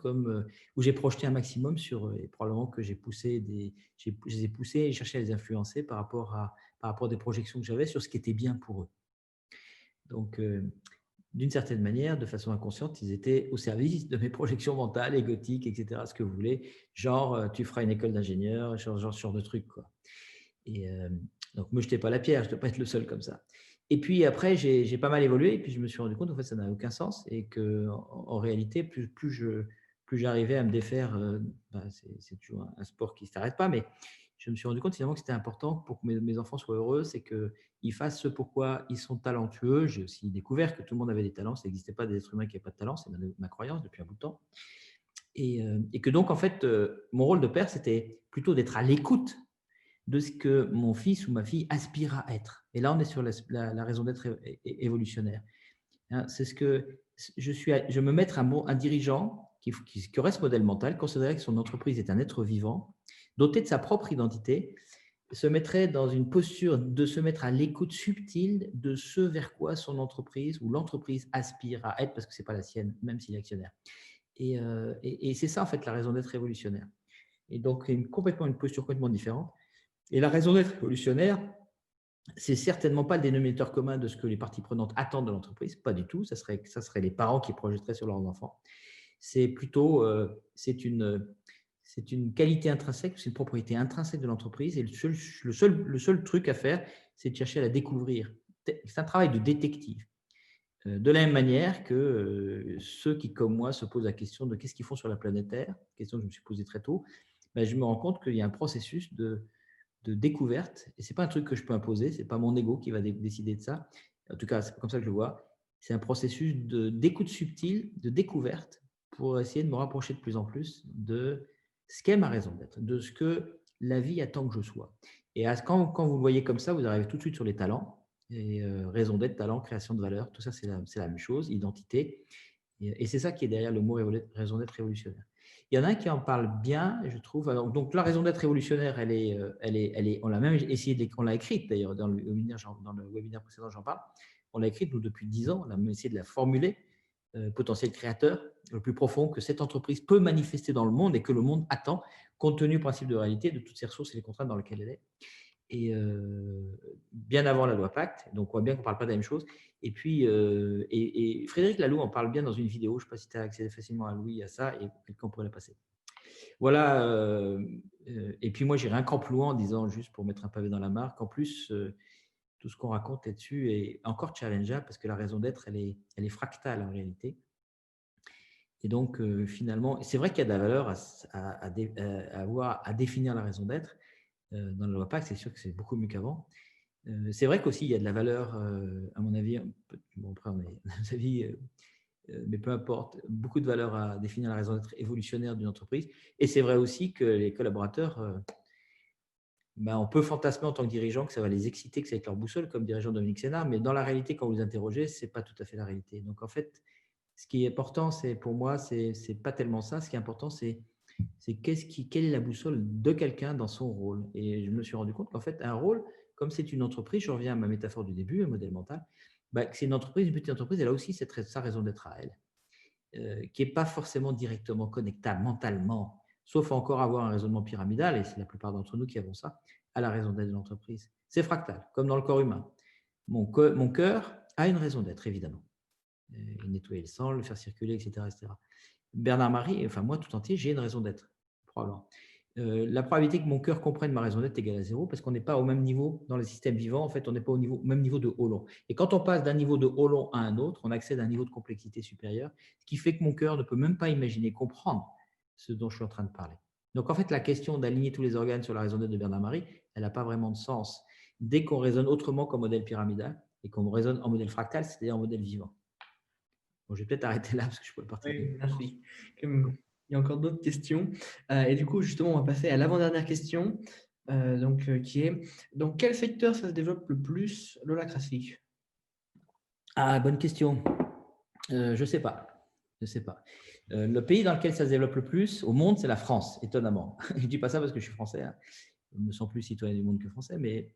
où j'ai projeté un maximum sur eux, et probablement que je les ai poussés et cherché à les influencer par rapport à des projections que j'avais sur ce qui était bien pour eux. Donc, d'une certaine manière, de façon inconsciente, ils étaient au service de mes projections mentales, égotiques, etc., ce que vous voulez, genre tu feras une école d'ingénieur, genre ce genre de truc, quoi. Et donc, ne me jetez pas la pierre, je ne dois pas être le seul comme ça. Et puis après, j'ai pas mal évolué et puis je me suis rendu compte en fait ça n'a aucun sens et qu'en réalité, plus j'arrivais à me défaire, c'est toujours un sport qui ne s'arrête pas, mais je me suis rendu compte finalement que c'était important pour que mes enfants soient heureux, c'est qu'ils fassent ce pourquoi ils sont talentueux. J'ai aussi découvert que tout le monde avait des talents, ça n'existait pas des êtres humains qui n'avaient pas de talent, c'est ma croyance depuis un bout de temps. Et que donc en fait, mon rôle de père, c'était plutôt d'être à l'écoute de ce que mon fils ou ma fille aspire à être. Et là, on est sur la raison d'être évolutionnaire. C'est ce que je me mettre un dirigeant qui aurait ce modèle mental, considérait que son entreprise est un être vivant, doté de sa propre identité, se mettrait dans une posture de se mettre à l'écoute subtile de ce vers quoi son entreprise ou l'entreprise aspire à être, parce que ce n'est pas la sienne, même s'il est actionnaire. Et c'est ça, en fait, la raison d'être révolutionnaire. Et donc, complètement une posture complètement différente. Et la raison d'être révolutionnaire, c'est certainement pas le dénominateur commun de ce que les parties prenantes attendent de l'entreprise, pas du tout. Ça serait les parents qui projetteraient sur leurs enfants. C'est plutôt, c'est c'est une qualité intrinsèque, c'est une propriété intrinsèque de l'entreprise. Et le seul truc à faire, c'est de chercher à la découvrir. C'est un travail de détective. De la même manière que ceux qui, comme moi, se posent la question de qu'est-ce qu'ils font sur la planète Terre, question que je me suis posée très tôt, ben, je me rends compte qu'il y a un processus de découverte. Et ce n'est pas un truc que je peux imposer, ce n'est pas mon ego qui va décider de ça. En tout cas, c'est comme ça que je le vois. C'est un processus d'écoute subtile, de découverte, pour essayer de me rapprocher de plus en plus de ce qu'est ma raison d'être, de ce que la vie attend que je sois. Et quand vous le voyez comme ça, vous arrivez tout de suite sur les talents. Et raison d'être, talent, création de valeur, tout ça, c'est la même chose, identité. Et c'est ça qui est derrière le mot raison d'être révolutionnaire. Il y en a un qui en parle bien, je trouve. Alors, donc, la raison d'être révolutionnaire, on l'a même essayé, on l'a écrite d'ailleurs dans le webinaire précédent, j'en parle. On l'a écrite, nous, depuis 10 ans. On a même essayé de la formuler, potentiel créateur, le plus profond que cette entreprise peut manifester dans le monde et que le monde attend, compte tenu du principe de réalité, de toutes ses ressources et les contraintes dans lesquelles elle est. Et bien avant la loi Pacte, donc on voit bien qu'on ne parle pas de la même chose. Et puis, et Frédéric Laloux en parle bien dans une vidéo, je ne sais pas si tu as accédé facilement à Louis, à ça, et quelqu'un pourrait la passer. Voilà, et puis moi j'irai un cran plus loin en disant, juste pour mettre un pavé dans la mare, qu'en plus, tout ce qu'on raconte là-dessus est encore challengeable parce que la raison d'être, elle est fractale en réalité. Et donc, finalement, c'est vrai qu'il y a de la valeur à définir la raison d'être. Dans la loi Pacte, c'est sûr que c'est beaucoup mieux qu'avant. C'est vrai qu'aussi, il y a de la valeur, à mon avis, bon, après, on est nos avis, mais peu importe, beaucoup de valeur à définir la raison d'être évolutionnaire d'une entreprise. Et c'est vrai aussi que les collaborateurs, on peut fantasmer en tant que dirigeant que ça va les exciter, que c'est avec leur boussole, comme dirigeant Dominique Sénard, mais dans la réalité, quand vous les interrogez, ce n'est pas tout à fait la réalité. Donc, en fait, ce qui est important, pour moi, c'est pas tellement ça. Ce qui est important, c'est quelle est la boussole de quelqu'un dans son rôle. Et je me suis rendu compte qu'en fait, un rôle, comme c'est une entreprise, je reviens à ma métaphore du début, un modèle mental, c'est une entreprise, une petite entreprise, elle a aussi sa raison d'être à elle, qui n'est pas forcément directement connectable mentalement, sauf encore avoir un raisonnement pyramidal, et c'est la plupart d'entre nous qui avons ça, à la raison d'être de l'entreprise. C'est fractal, comme dans le corps humain. Mon cœur a une raison d'être, évidemment. Nettoyer le sang, le faire circuler, etc. Bernard Marie, enfin moi tout entier, j'ai une raison d'être, probablement. La probabilité que mon cœur comprenne ma raison d'être est égale à 0 parce qu'on n'est pas au même niveau dans le système vivant. En fait, on n'est pas au même niveau de haut long. Et quand on passe d'un niveau de haut long à un autre, on accède à un niveau de complexité supérieur, ce qui fait que mon cœur ne peut même pas imaginer, comprendre ce dont je suis en train de parler. Donc en fait, la question d'aligner tous les organes sur la raison d'être de Bernard Marie, elle n'a pas vraiment de sens. Dès qu'on raisonne autrement qu'en modèle pyramidal et qu'on raisonne en modèle fractal, c'est-à-dire en modèle vivant. Bon, je vais peut-être arrêter là parce que je pourrais partir. Oui, merci. Il y a encore d'autres questions. Et du coup, justement, on va passer à l'avant-dernière question, qui est dans quel secteur ça se développe le plus, l'holacratie? Ah, bonne question. Je ne sais pas. Le pays dans lequel ça se développe le plus au monde, c'est la France, étonnamment. Je ne dis pas ça parce que je suis français. Hein. Je me sens plus citoyen du monde que français, mais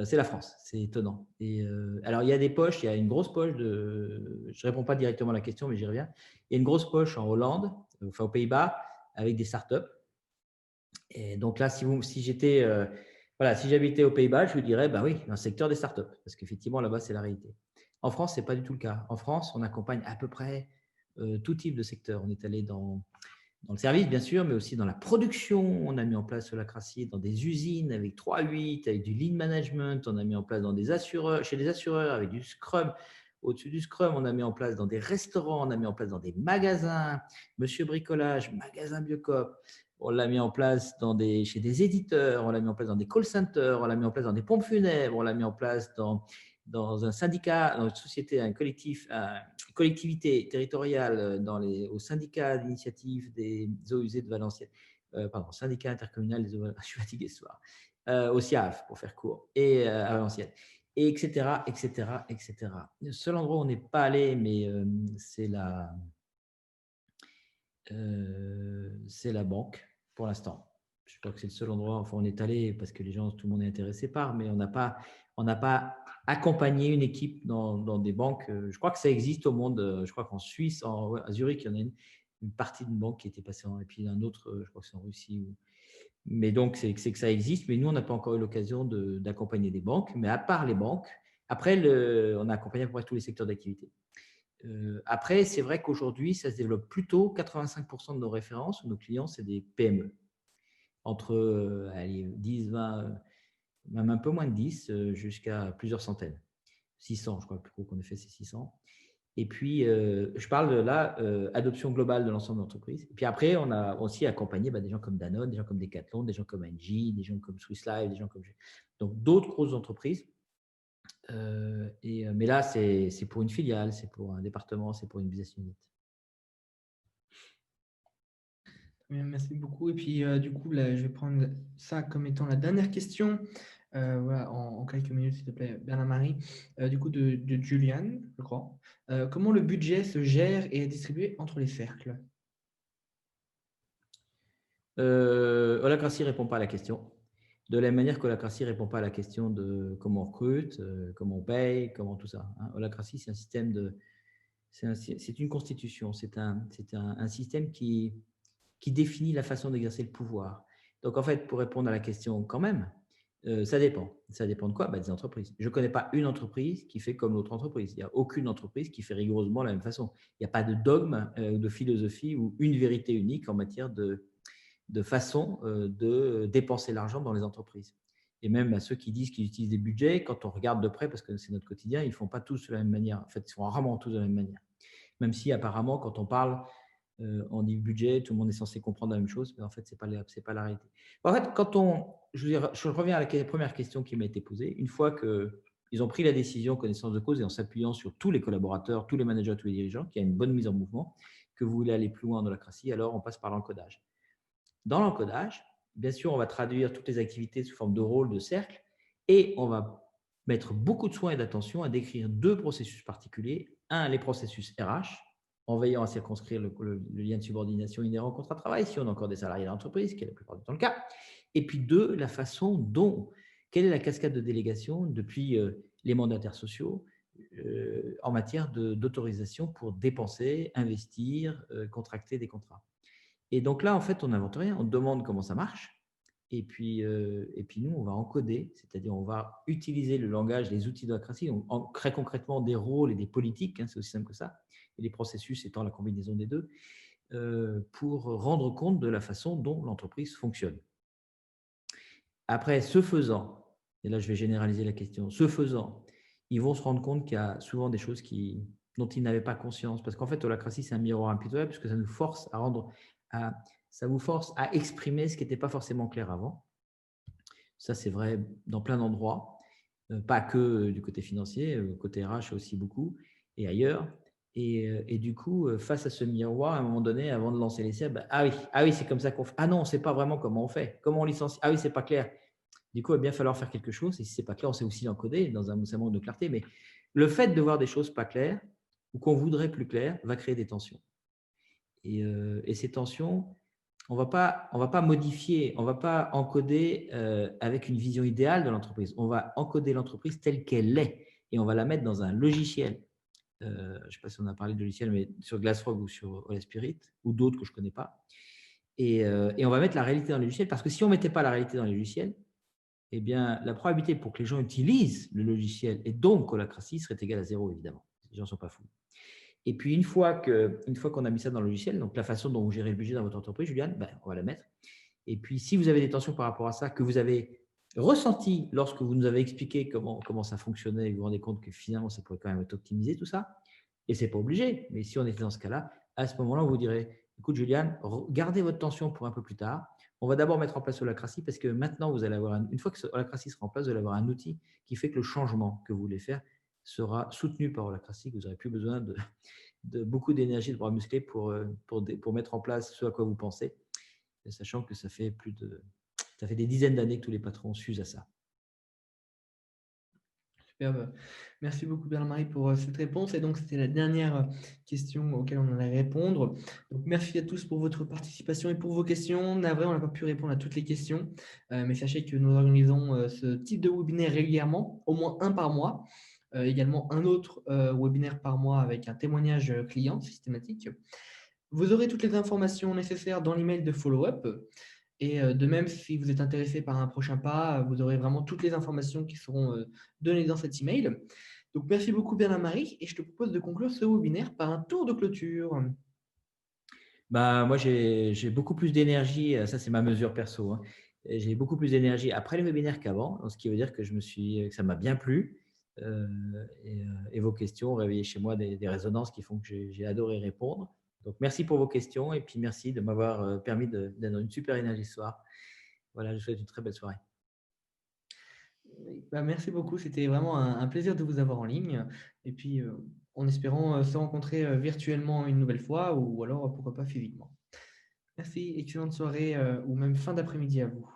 c'est la France. C'est étonnant. Et alors, il y a des poches. Il y a une grosse poche de. Je ne réponds pas directement à la question, mais j'y reviens. Il y a une grosse poche en Hollande, enfin aux Pays-Bas, avec des startups. Et donc là, si j'étais, si j'habitais aux Pays-Bas, je vous dirais, oui, dans le secteur des startups, parce qu'effectivement, là-bas, c'est la réalité. En France, ce n'est pas du tout le cas. En France, on accompagne à peu près tout type de secteur. On est allé dans le service, bien sûr, mais aussi dans la production. On a mis en place Holacracy dans des usines avec 3-8, avec du lean management. On a mis en place chez des assureurs avec du Scrum. Au-dessus du Scrum, on a mis en place dans des restaurants, on a mis en place dans des magasins, Monsieur Bricolage, Magasin Biocop. On l'a mis en place chez des éditeurs, on l'a mis en place dans des call centers, on l'a mis en place dans des pompes funèbres, on l'a mis en place dans un syndicat, dans une société, une collectivité territoriale, au syndicat d'initiative des eaux usées de Valenciennes, syndicat intercommunal des eaux usées, je suis fatigué ce soir, au SIAF pour faire court, et à Valenciennes, et etc., etc., etc. Le seul endroit où on n'est pas allé, mais c'est la banque pour l'instant. Je crois que c'est le seul endroit, enfin on est allé parce que tout le monde est intéressé par, mais on n'a pas accompagné une équipe dans des banques. Je crois que ça existe au monde. Je crois qu'en Suisse, à Zurich, il y en a une partie d'une banque qui était passée et puis un autre, je crois que c'est en Russie. Mais donc, c'est que ça existe, mais nous, on n'a pas encore eu l'occasion d'accompagner des banques. Mais à part les banques, après, on a accompagné à peu près tous les secteurs d'activité. Après, c'est vrai qu'aujourd'hui, ça se développe plutôt. 85% de nos références, nos clients, c'est des PME. Entre 10, 20, même un peu moins de 10, jusqu'à plusieurs centaines. 600, je crois, le plus gros qu'on ait fait, c'est 600. Et puis, je parle de là, adoption globale de l'ensemble de l'entreprise. Et puis après, on a aussi accompagné des gens comme Danone, des gens comme Decathlon, des gens comme Engie, des gens comme Swiss Life, des gens comme… Donc, d'autres grosses entreprises. Mais là, c'est pour une filiale, c'est pour un département, c'est pour une business unit. Merci beaucoup. Et puis, du coup, là, je vais prendre ça comme étant la dernière question. Voilà, en quelques minutes, s'il te plaît, Bernard-Marie. Du coup, de Julian, je crois. Comment le budget se gère et est distribué entre les cercles? Holacracy ne répond pas à la question. De la même manière qu'Holacracy ne répond pas à la question de comment on recrute, comment on paye, comment tout ça. Holacracy, c'est un système de… C'est une constitution, c'est un système qui définit la façon d'exercer le pouvoir. Donc, en fait, pour répondre à la question quand même, ça dépend. Ça dépend de quoi? Des entreprises. Je ne connais pas une entreprise qui fait comme l'autre entreprise. Il n'y a aucune entreprise qui fait rigoureusement la même façon. Il n'y a pas de dogme, de philosophie ou une vérité unique en matière de façon de dépenser l'argent dans les entreprises. Et même à ceux qui disent qu'ils utilisent des budgets, quand on regarde de près, parce que c'est notre quotidien, ils ne font pas tous de la même manière. En fait, ils font rarement tous de la même manière. Même si apparemment, quand on parle, on dit budget, tout le monde est censé comprendre la même chose, mais en fait, ce n'est pas la réalité. En fait, je reviens à la première question qui m'a été posée. Une fois qu'ils ont pris la décision, connaissance de cause, et en s'appuyant sur tous les collaborateurs, tous les managers, tous les dirigeants, qu'il y a une bonne mise en mouvement, que vous voulez aller plus loin dans Holacracy, alors on passe par l'encodage. Dans l'encodage, bien sûr, on va traduire toutes les activités sous forme de rôle, de cercle, et on va mettre beaucoup de soin et d'attention à décrire 2 processus particuliers. Un, les processus RH, en veillant à circonscrire le lien de subordination inhérent au contrat de travail, si on a encore des salariés dans l'entreprise, ce qui est la plupart du temps le cas. Et puis 2, la façon dont, quelle est la cascade de délégation depuis les mandataires sociaux en matière d'autorisation pour dépenser, investir, contracter des contrats. Et donc là, en fait, on n'invente rien, on demande comment ça marche. Et puis nous, on va encoder, c'est-à-dire on va utiliser le langage, les outils de Holacracy, très concrètement des rôles et des politiques, c'est aussi simple que ça, et les processus étant la combinaison des deux, pour rendre compte de la façon dont l'entreprise fonctionne. Après, ce faisant, et là je vais généraliser la question, ce faisant, ils vont se rendre compte qu'il y a souvent des choses dont ils n'avaient pas conscience, parce qu'en fait, Holacracy, c'est un miroir impitoyable, puisque ça nous force ça vous force à exprimer ce qui n'était pas forcément clair avant. Ça, c'est vrai dans plein d'endroits, pas que du côté financier, côté RH aussi beaucoup, et ailleurs. Et du coup, face à ce miroir, à un moment donné, avant de lancer l'essai, ah oui, c'est comme ça qu'on fait. Ah non, on ne sait pas vraiment comment on fait. Comment on licencie? Ah oui, c'est pas clair. Du coup, il va bien falloir faire quelque chose. Et si ce n'est pas clair, on sait aussi l'encoder dans un manque de clarté. Mais le fait de voir des choses pas claires ou qu'on voudrait plus claires va créer des tensions. Et ces tensions, on va pas modifier, on ne va pas encoder avec une vision idéale de l'entreprise. On va encoder l'entreprise telle qu'elle est et on va la mettre dans un logiciel. Je ne sais pas si on a parlé de logiciel, mais sur Glassfrog ou sur Holaspirit ou d'autres que je ne connais pas. Et on va mettre la réalité dans le logiciel parce que si on ne mettait pas la réalité dans les logiciels, eh bien, la probabilité pour que les gens utilisent le logiciel et donc Holacracy serait égale à 0, évidemment. Les gens ne sont pas fous. Et puis, une fois qu'on a mis ça dans le logiciel, donc la façon dont vous gérez le budget dans votre entreprise, Juliane, on va la mettre. Et puis, si vous avez des tensions par rapport à ça, que vous avez ressenti lorsque vous nous avez expliqué comment ça fonctionnait, et vous vous rendez compte que finalement, ça pourrait quand même être optimisé, tout ça, et ce n'est pas obligé, mais si on était dans ce cas-là, à ce moment-là, on vous dirait, écoute, Juliane, gardez votre tension pour un peu plus tard. On va d'abord mettre en place Holacracy parce que maintenant, vous allez avoir une fois que Holacracy sera en place, vous allez avoir un outil qui fait que le changement que vous voulez faire sera soutenu par Holacracy, que vous n'aurez plus besoin de beaucoup d'énergie, de bras musclés pour mettre en place ce à quoi vous pensez, sachant que ça fait des dizaines d'années que tous les patrons s'usent à ça. Superbe. Merci beaucoup Bernard-Marie pour cette réponse. Et donc, c'était la dernière question auquel on allait répondre. Donc, merci à tous pour votre participation et pour vos questions. Navré, on n'a pas pu répondre à toutes les questions, mais sachez que nous organisons ce type de webinaire régulièrement, au moins un par mois. Également un autre webinaire par mois avec un témoignage client systématique. Vous aurez toutes les informations nécessaires dans l'email de follow-up. Et de même, si vous êtes intéressé par un prochain pas, vous aurez vraiment toutes les informations qui seront données dans cet email. Donc, merci beaucoup Bernard-Marie et je te propose de conclure ce webinaire par un tour de clôture. Moi, j'ai beaucoup plus d'énergie, ça c'est ma mesure perso, hein. J'ai beaucoup plus d'énergie après le webinaire qu'avant, ce qui veut dire que que ça m'a bien plu. Et vos questions ont réveillé chez moi des résonances qui font que j'ai adoré répondre. Donc, merci pour vos questions et puis merci de m'avoir permis d'être dans une super énergie ce soir. Voilà, je vous souhaite une très belle soirée. Merci beaucoup, c'était vraiment un plaisir de vous avoir en ligne. Et puis, en espérant se rencontrer virtuellement une nouvelle fois ou alors pourquoi pas physiquement. Merci, excellente soirée ou même fin d'après-midi à vous.